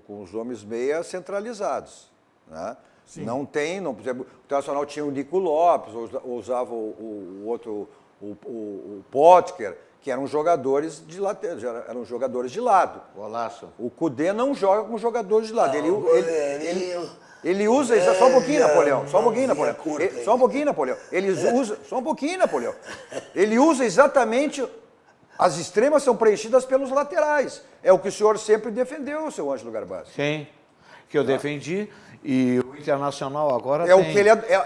os homens meia centralizados. Né? Não tem, por exemplo, o Internacional tinha o Nico Lopes, ou usava o outro, o Potker, que eram jogadores de lateral, eram jogadores de lado. Golaço. O Cudê não joga com jogadores de lado. Ele usa É, só um pouquinho, Napoleão. Só um pouquinho, mãozinha Napoleão. curta, Só um pouquinho, Napoleão. Só um pouquinho, Napoleão. Ele usa exatamente. As extremas são preenchidas pelos laterais. É o que o senhor sempre defendeu, seu Ângelo Garbassi. Sim, que eu defendi. E o Internacional agora É o que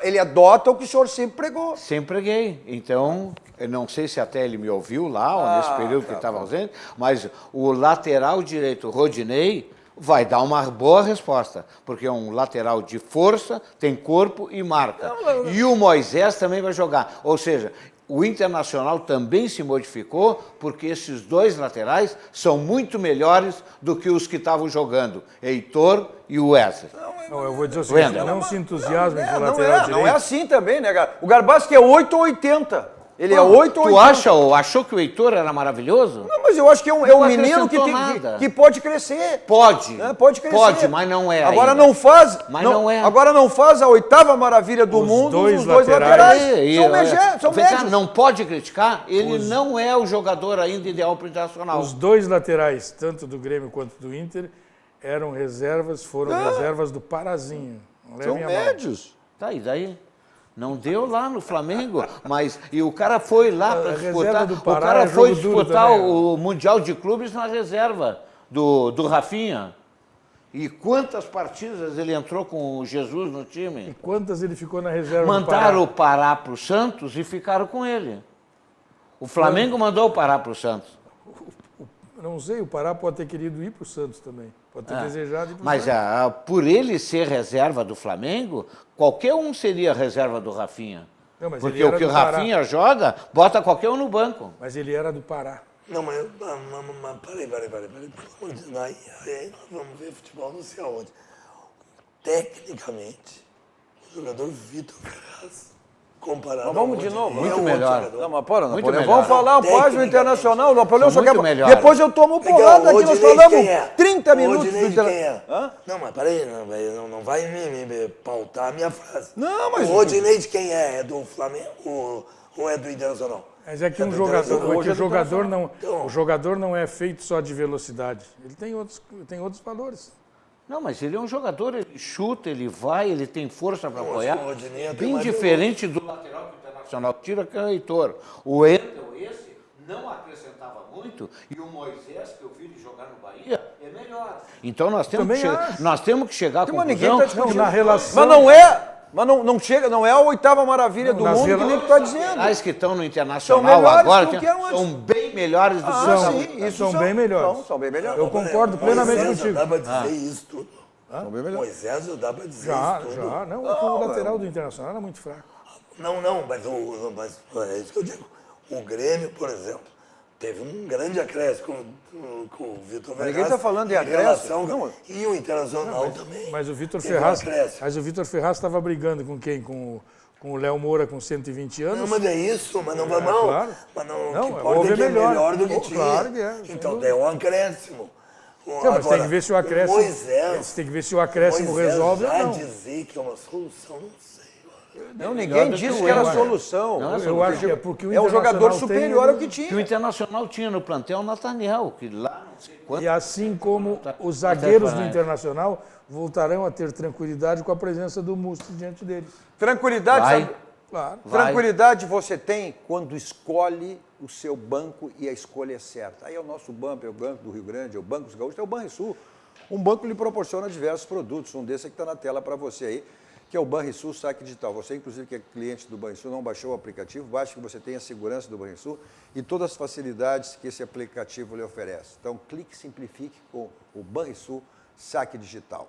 ele adota o que o senhor sempre pregou. Sempre preguei. Então, eu não sei se até ele me ouviu lá, ou nesse período que ele estava ausente, mas o lateral direito, Rodinei, vai dar uma boa resposta, porque é um lateral de força, tem corpo e marca. E o Moisés também vai jogar. Ou seja, o Internacional também se modificou, porque esses dois laterais são muito melhores do que os que estavam jogando, Heitor e o Wesley. Não, eu vou dizer o seguinte, não se entusiasmem com o lateral direito. Não é assim também, né, cara? O Garbassi que é 8 ou 80. Ele é 8 ou 80. Tu acha, ou achou que o Heitor era maravilhoso? Não, mas eu acho que é um Não menino acrescentou que pode crescer. Pode. Né? Pode crescer. Pode, mas não é Agora ainda. não faz. Mas não é. Agora não faz a 8ª maravilha do Os mundo. dois Os dois laterais. laterais. São Vem cá, médios. não pode criticar, ele não é o jogador ainda ideal para o Internacional. Os dois laterais, tanto do Grêmio quanto do Inter, foram reservas do Parazinho. Não São levem a mal. médios. Tá, e daí? Não deu lá no Flamengo, mas e o cara foi lá para A disputar. reserva do O Pará cara é foi jogo duro disputar também. o Mundial de Clubes na reserva do Rafinha. E quantas partidas ele entrou com o Jesus no time? Quantas ele ficou na reserva Mandaram o do Pará? Pará para o Santos e ficaram com ele. O Flamengo mandou o Pará para o Santos. Não sei, o Pará pode ter querido ir para o Santos também. Pode ter desejado ir para o Mas Santos. por ele ser reserva do Flamengo, qualquer um seria reserva do Rafinha. Não, mas Porque ele era o que o do Pará. Rafinha joga, bota qualquer um no banco. Mas ele era do Pará. Não, mas peraí. Pelo amor de Deus, aí nós vamos ver futebol não sei aonde. Tecnicamente, o jogador Vitor Ferraz, comparado Mas vamos ao de novo. Muito outro melhor. jogador. Não, mas para, Muito Napoleão. melhor. Vamos falar um pós do Tecnicamente. Internacional. O Napoleão São só quer. muito melhor. Depois eu tomo Legal, porrada aqui. Nós Rodinei de falamos quem é? 30 minutos do Rodinei de quem Internacional. é? Hã? Não, mas peraí, não vai me pautar a minha frase. Não, mas- O Rodinei de quem é? É do Flamengo ou é do Internacional? Mas é que É um do jogador, Internacional. o jogador não, Então. o jogador não é feito só de velocidade. Ele tem outros valores. Não, mas ele é um jogador, ele chuta, ele vai, ele tem força para apoiar. o Rodinei até Bem mais diferente do lateral do Internacional. Tira que é o Heitor. O Wendel, esse, não acrescentava muito. E o Moisés, que eu vi ele jogar no Bahia, é melhor. Então nós temos, Também que, acho. nós temos que chegar à Mas ninguém conclusão. tá discutindo. Não, na relação- Mas não é. Mas não chega, não é a 8ª maravilha Não, do nas mundo que nem tu está dizendo. Laterais que estão no São Internacional melhores agora do que eram antes. são bem melhores do que Ah, estavam. sim, isso São bem melhores. São bem melhores. Eu concordo plenamente Moisés, contigo. já dá pra dizer isso tudo. São bem melhores. Moisés, já dá pra dizer Já, isso tudo. já. Não, é que o lateral do Internacional era muito fraco. Não, mas é isso que eu digo. O Grêmio, por exemplo, teve um grande acréscimo com o Vitor Ferraz. ninguém tá falando de acréscimo. relação- Não. E o Internacional também. Mas o Vitor teve um Ferraz, acréscimo. estava brigando com quem? Com o Léo Moura com 120 anos. Não, mas é isso, mas não vai mal. claro. Mas não, Não, que importa houve é que é melhor. melhor do que Oh, tinha. claro que é, sem Então dúvida. tem um acréscimo. Não, mas tem que ver se o acréscimo. Moisés, Tem que ver se o acréscimo Moisés resolve ou já não. dizer que é uma solução, não sei. Não, ninguém do que disse o que era Wendel. solução. Não, Eu acho que é porque o É um jogador Internacional superior ao que Que o tinha. Internacional tinha no plantel o Nathaniel, que lá não sei quanto. E assim como os zagueiros do Paranaense. Internacional voltarão a ter tranquilidade com a presença do Musto diante deles. Tranquilidade, Vai. sabe? Claro. Vai. Tranquilidade você tem quando escolhe o seu banco e a escolha é certa. Aí é o nosso banco, é o Banco do Rio Grande, é o Banco dos Gaúchos, é o Banrisul. Um banco que lhe proporciona diversos produtos. Um desses que está na tela para você aí, que é o Banrisul Saque Digital. Você, inclusive, que é cliente do Banrisul, não baixou o aplicativo, baixe que você tenha a segurança do Banrisul e todas as facilidades que esse aplicativo lhe oferece. Então, clique e simplifique com o Banrisul Saque Digital.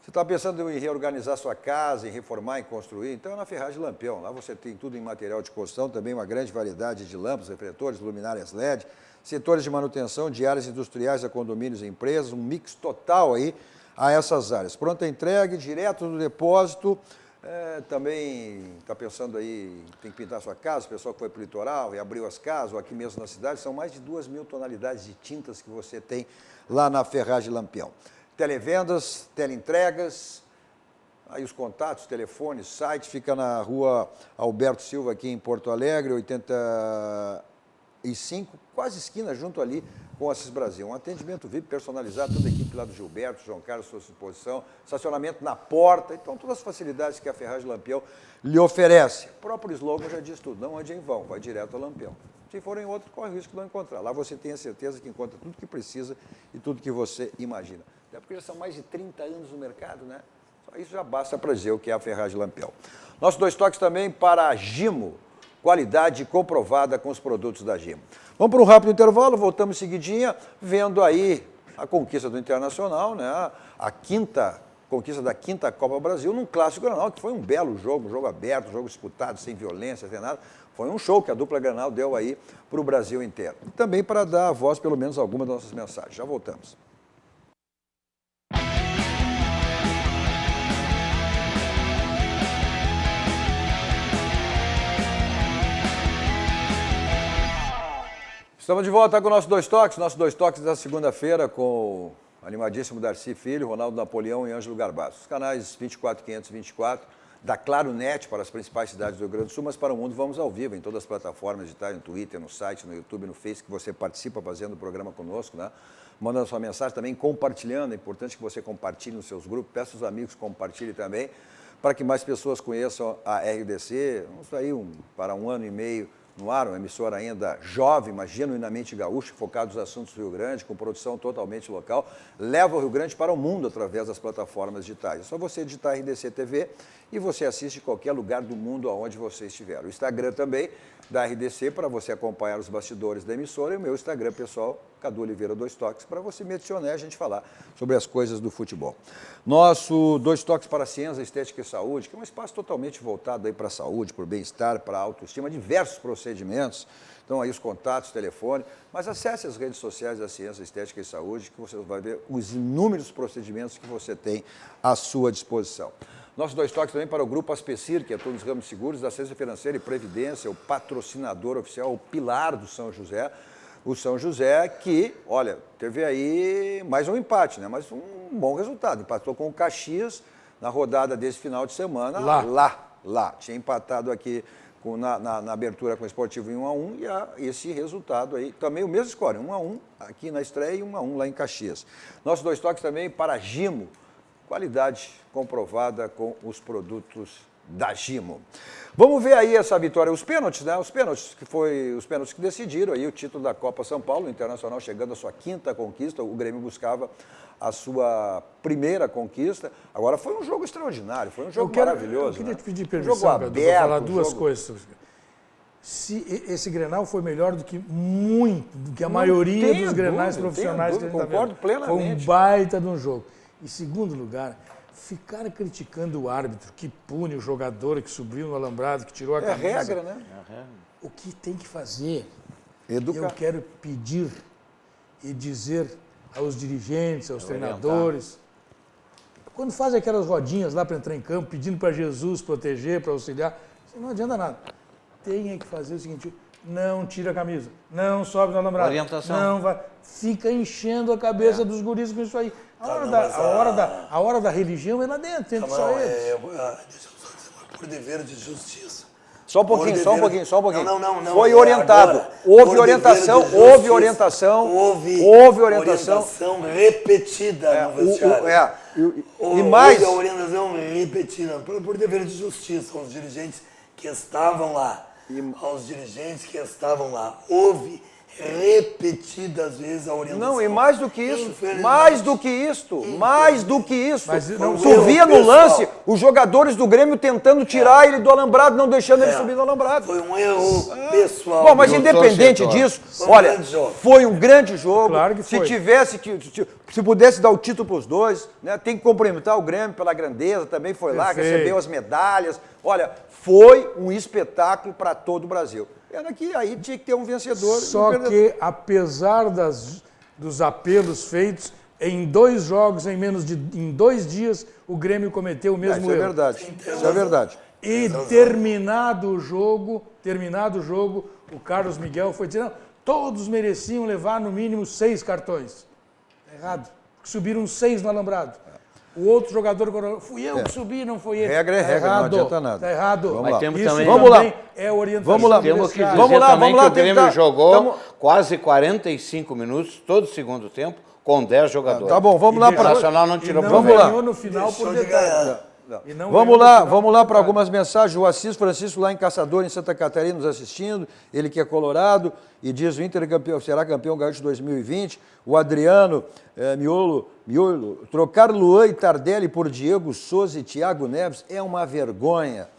Você está pensando em reorganizar sua casa, em reformar, em construir? Então é na Ferragem Lampião. Lá você tem tudo em material de construção, também uma grande variedade de lâmpadas, refletores, luminárias LED, setores de manutenção de áreas industriais a condomínios e empresas, um mix total aí a essas áreas. Pronta entrega, direto do depósito. Também está pensando aí, tem que pintar sua casa, o pessoal que foi para o litoral e abriu as casas, ou aqui mesmo na cidade, são mais de 2.000 tonalidades de tintas que você tem lá na Ferragem Lampião. Televendas, teleentregas, aí os contatos, telefones, site, fica na rua Alberto Silva, aqui em Porto Alegre, 105, quase esquina, junto ali com o Assis Brasil. Um atendimento VIP personalizado, toda a equipe lá do Gilberto, João Carlos à sua disposição, estacionamento na porta, então todas as facilidades que a Ferragem Lampião lhe oferece. O próprio slogan já diz tudo, não ande em vão, vai direto ao Lampião. Se for em outro, corre o risco de não encontrar. Lá você tem a certeza que encontra tudo que precisa e tudo que você imagina. Até porque já são mais de 30 anos no mercado, né? Só isso já basta para dizer o que é a Ferragem Lampião. Nossos 2 toques também para a Gimo, qualidade comprovada com os produtos da Gimo. Vamos para um rápido intervalo, voltamos seguidinha, vendo aí a conquista do Internacional, né? A conquista da 5ª Copa Brasil num clássico Granal, que foi um belo jogo, um jogo aberto, um jogo disputado, sem violência, sem nada. Foi um show que a dupla Granal deu aí para o Brasil inteiro. E também para dar a voz, pelo menos, a alguma das nossas mensagens. Já voltamos. Estamos de volta com o nosso 2 toques. Nosso 2 toques da segunda-feira com o animadíssimo Darcy Filho, Ronaldo Napoleão e Ângelo Garbaço. Os canais 24 524, da Claro Net para as principais cidades do Rio Grande do Sul, mas para o mundo vamos ao vivo em todas as plataformas digitais, no Twitter, no site, no YouTube, no Face, que você participa fazendo o programa conosco, né? Mandando sua mensagem também, compartilhando. É importante que você compartilhe nos seus grupos, peça aos amigos que compartilhem também, para que mais pessoas conheçam a RDC. Vamos aí para 1 ano e meio no ar, uma emissora ainda jovem, mas genuinamente gaúcha, focada nos assuntos do Rio Grande, com produção totalmente local, leva o Rio Grande para o mundo através das plataformas digitais. É só você digitar RDC TV e você assiste em qualquer lugar do mundo aonde você estiver. O Instagram também da RDC para você acompanhar os bastidores da emissora e o meu Instagram pessoal, Cadu Oliveira 2 Toques, para você me adicionar e a gente falar sobre as coisas do futebol. Nosso 2 Toques para a Ciência, Estética e Saúde, que é um espaço totalmente voltado aí para a saúde, para o bem-estar, para a autoestima, diversos procedimentos. Então aí os contatos, telefone, mas acesse as redes sociais da Ciência, Estética e Saúde, que você vai ver os inúmeros procedimentos que você tem à sua disposição. Nossos 2 toques também para o Grupo Aspecir, que é todos os ramos seguros da Assistência Financeira e Previdência, o patrocinador oficial, o pilar do São José. O São José que, olha, teve aí mais um empate, né? Mas um bom resultado. Empatou com o Caxias na rodada desse final de semana. Lá. Tinha empatado aqui na abertura com o Esportivo em 1-1 e esse resultado aí, também o mesmo score, 1-1 aqui na estreia e 1-1 lá em Caxias. Nossos 2 toques também para a Gimo, qualidade comprovada com os produtos da Gimo. Vamos ver aí essa vitória, os pênaltis, né? Os pênaltis que decidiram aí o título da Copa São Paulo, o Internacional chegando à sua 5ª conquista, o Grêmio buscava a sua 1ª conquista. Agora foi um jogo extraordinário, foi um jogo maravilhoso. Eu queria te pedir permissão, permissão, Cadu, para falar duas coisas. Se esse Grenal foi melhor do que a maioria dos Grenais profissionais que a gente está vendo. Concordo plenamente. Foi um baita de um jogo. Em segundo lugar, ficar criticando o árbitro que pune o jogador que subiu no alambrado, que tirou a camisa. É regra, né? O que tem que fazer? Educar. Eu quero pedir e dizer aos dirigentes, aos treinadores, quando fazem aquelas rodinhas lá para entrar em campo, pedindo para Jesus proteger, para auxiliar, não adianta nada. Tem que fazer o seguinte, não tira a camisa, não sobe no alambrado, orientação. Não vai, fica enchendo a cabeça dos guris com isso aí. A hora da religião é lá dentro, tem só eles. Deixa eu só dizer, por dever de justiça. Só um pouquinho. Não. Foi orientado. Houve orientação. Houve orientação repetida no vestiário. Houve a orientação repetida. Por dever de justiça aos dirigentes que estavam lá. Houve repetidas vezes a orientação. Não, e mais do que isso. Mas não, tu via no lance os jogadores do Grêmio tentando tirar ele do alambrado, não deixando ele subir no alambrado. Foi um erro pessoal. Bom, mas independente disso, olha, foi um grande jogo. Claro que foi. Se pudesse dar o título para os dois, né, tem que cumprimentar o Grêmio pela grandeza, também foi lá, recebeu as medalhas. Olha, foi um espetáculo para todo o Brasil. Era que aí tinha que ter um vencedor. Só que, apesar dos apelos feitos, em 2 jogos, em 2 dias, o Grêmio cometeu o mesmo erro. Isso é verdade. E terminado o jogo, o Carlos Miguel foi dizer, não, todos mereciam levar no mínimo 6 cartões. Errado, porque subiram 6 no alambrado. o outro jogador, fui eu que subi, não foi ele. Regra é Tá regra, não errado, adianta nada. Tá errado. Vamos Mas lá. temos Isso também- Vamos lá. também é orientação. Vamos lá. do Temos que dizer vestiário. Vamos lá, também vamos lá, que o Grêmio tentar- jogou tamo- quase 45 minutos, todo segundo tempo, com 10 jogadores. Tá bom, vamos lá O para... Nacional não tirou não Vamos lá. ganhou no final Deixou por de detalhe. ganhar. E não Vamos ganhou no lá, final vamos por lá para detalhe. algumas mensagens. O Assis Francisco, lá em Caçador, em Santa Catarina, nos assistindo. Ele que é colorado e diz o Inter será campeão gaúcho 2020. O Adriano Miolo, trocar Luan e Tardelli por Diego Souza e Thiago Neves é uma vergonha.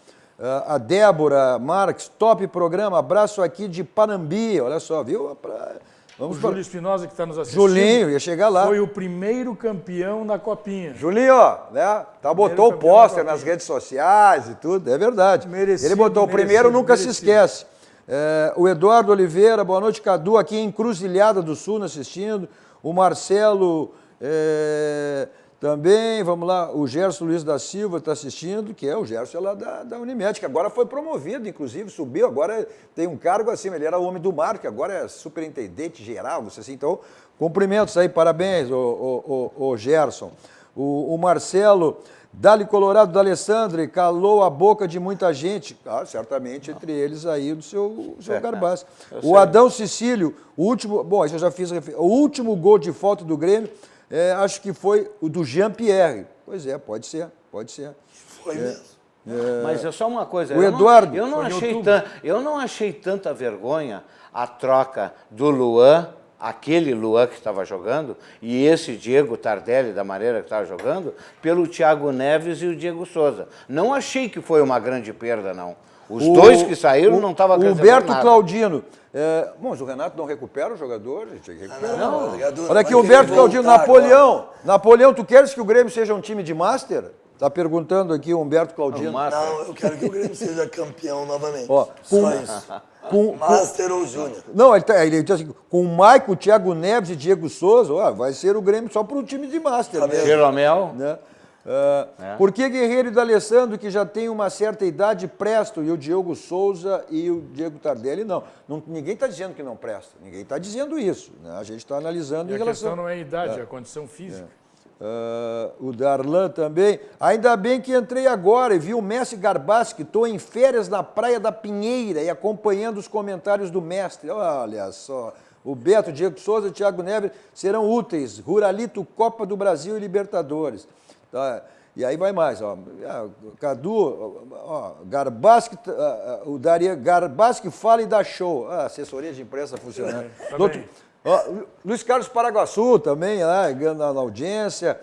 A Débora Marques, top programa, abraço aqui de Panambi. Olha só, viu? Vamos O para... Júlio Espinosa, que está nos assistindo. Julinho, ia chegar lá. Foi o primeiro campeão da Copinha. Julinho, né? Botou o campeão pôster da nas Copinha. redes sociais e tudo, é verdade. Merecido, Ele botou o primeiro, merecido, nunca se merecido. esquece. O Eduardo Oliveira, boa noite, Cadu, aqui em Encruzilhada do Sul, nos assistindo. O Marcelo também, vamos lá, o Gerson Luiz da Silva está assistindo, que é o Gerson lá da Unimed, que agora foi promovido, inclusive, subiu, agora tem um cargo acima, ele era o homem do mar, que agora é superintendente geral, não sei assim, então, cumprimentos aí, parabéns, o Gerson. O Marcelo, Dali Colorado, da Alessandre, calou a boca de muita gente, certamente entre eles aí do seu Garbassi. O Adão Cecílio, o último, bom, isso eu já fiz, o último gol de falta do Grêmio, acho que foi o do Jean-Pierre. Pois é, pode ser. Foi mesmo. Mas é só uma coisa. O Eduardo, Eu não achei tanta vergonha a troca do Luan, aquele Luan que estava jogando, e esse Diego Tardelli, da maneira que estava jogando, pelo Thiago Neves e o Diego Souza. Não achei que foi uma grande perda, não. Os dois que saíram não estavam O acrescentando Humberto nada. Claudino. Bom, mas o Renato não recupera o jogador, gente. Tem que recuperar. Não, jogador Olha aqui, vai Humberto querer Claudino, voltar Napoleão. agora. Napoleão, tu queres que o Grêmio seja um time de Master? Está perguntando aqui o Humberto Claudino. Não, eu quero que o Grêmio seja campeão novamente. Ó, Só isso. Master ou Júnior. Não, ele diz assim, com o Maico, Thiago Neves e Diego Souza, vai ser o Grêmio só para o time de Master. Mesmo, Jeromel. né? Por que Guerreiro e D'Alessandro, que já tem uma certa idade, prestam, e o Diego Souza e o Diego Tardelli não? Ninguém está dizendo que não presta, ninguém está dizendo isso. Né? A gente está analisando E em a relação... questão não é a idade, é a condição física. O Darlan também. Ainda bem que entrei agora e vi o Mestre Garbassi, que estou em férias na Praia da Pinheira e acompanhando os comentários do mestre. Olha só. O Beto, Diego Souza e Thiago Neves serão úteis. Ruralito, Copa do Brasil e Libertadores. Tá? E aí vai mais. Cadu, Garbassi, o Garbassi fala e dá show. Assessoria de imprensa funcionando. Luiz Carlos Paraguaçu também, na audiência.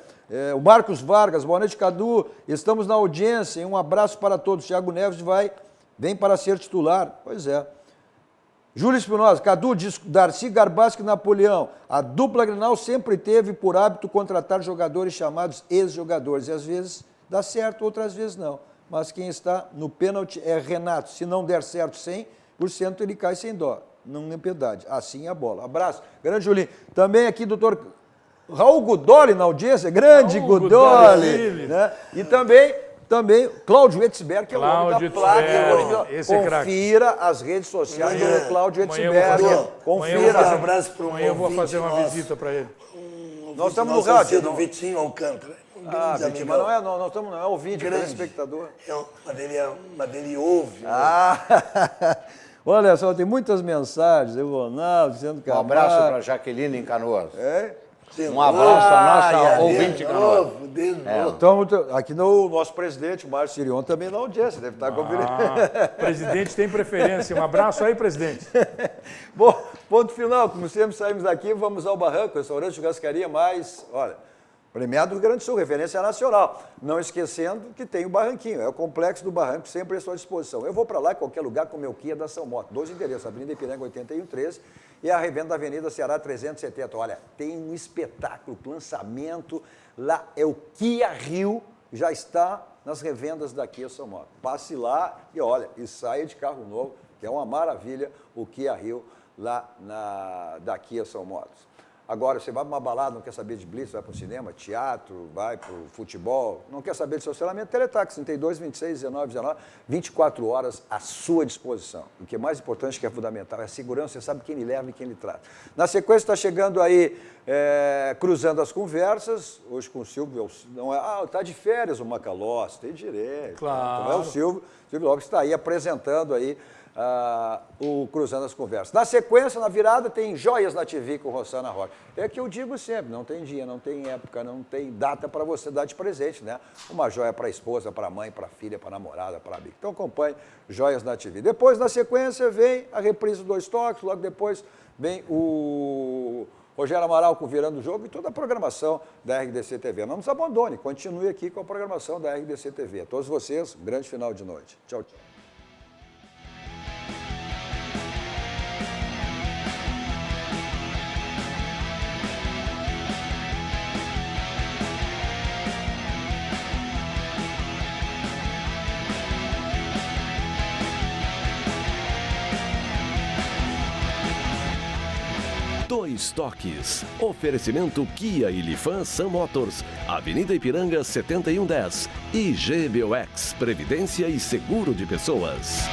O Marcos Vargas, boa noite, Cadu. Estamos na audiência. Um abraço para todos. Thiago Neves vem para ser titular. Pois é. Júlio Espinosa, Cadu, Darcy, Garbassi e Napoleão. A dupla Grenal sempre teve por hábito contratar jogadores chamados ex-jogadores. E às vezes dá certo, outras vezes não. Mas quem está no pênalti é Renato. Se não der certo 100%, ele cai sem dó. Não tem piedade. Assim é a bola. Abraço. Grande Julinho. Também aqui, doutor Raul Gudoli na audiência. Grande Raul Gudoli. Né? E também Cláudio Etzberg, que é o nome da placa. Esse é craque. Confira as redes sociais do Cláudio Amanhã eu vou Etzberg. fazer- Confira. Um abraço para um Amanhã eu vou fazer uma ouvinte visita para ele. Nós estamos no nosso rádio. associado Vitinho Alcântara. Um grande Vitinho, amigão. mas não estamos, não é ouvinte, é Grande. telespectador. Mas ele ouve. Olha só, tem muitas mensagens. O Ronaldo dizendo que Um abraço para Jaqueline em Canoas. Sim. Um abraço à nossa de ouvinte de Canoas. novo, de novo. Então, aqui no nosso presidente, o Márcio Sirion, também na audiência, deve estar conferindo. Presidente tem preferência. Um abraço aí, presidente. Bom, ponto final, como sempre saímos daqui, vamos ao Barranco, restaurante churrascaria mais, olha, premiado do Rio Grande do Sul, referência nacional. Não esquecendo que tem o Barranquinho, é o complexo do Barranco, sempre à sua disposição. Eu vou para lá em qualquer lugar com o meu Kia da São Moto. 2 endereços, Avenida Ipiranga 8113 e a revenda da Avenida Ceará 370. Olha, tem um espetáculo, lançamento, lá é o Kia Rio, já está nas revendas da Kia São Moto. Passe lá e olha, e saia de carro novo, que é uma maravilha o Kia Rio lá da Kia São Motos. Agora, você vai para uma balada, não quer saber de blitz, vai para o cinema, teatro, vai para o futebol, não quer saber de estacionamento, Teletax, 32, 26, 19, 19, 24 horas à sua disposição. O que é mais importante, que é fundamental, é a segurança, você sabe quem lhe leva e quem lhe trata. Na sequência, está chegando aí, cruzando as conversas, hoje com o Silvio, não é, está de férias o Macalós, tem direito. Claro. Então é o Silvio Lopes está aí apresentando aí o Cruzando as Conversas. Na sequência, na virada, tem Joias na TV com Rossana Rocha. É que eu digo sempre, não tem dia, não tem época, não tem data para você dar de presente, né? Uma joia para a esposa, para a mãe, para a filha, para a namorada, para a amiga. Então acompanhe Joias na TV. Depois, na sequência, vem a reprise dos toques, logo depois vem o Rogério Amaral com Virando o Jogo e toda a programação da RDC TV. Não nos abandone, continue aqui com a programação da RDC TV. A todos vocês, um grande final de noite. Tchau, tchau. Dois Toques. Oferecimento Kia e Lifan Sam Motors. Avenida Ipiranga 7110. E GBOX. Previdência e Seguro de Pessoas.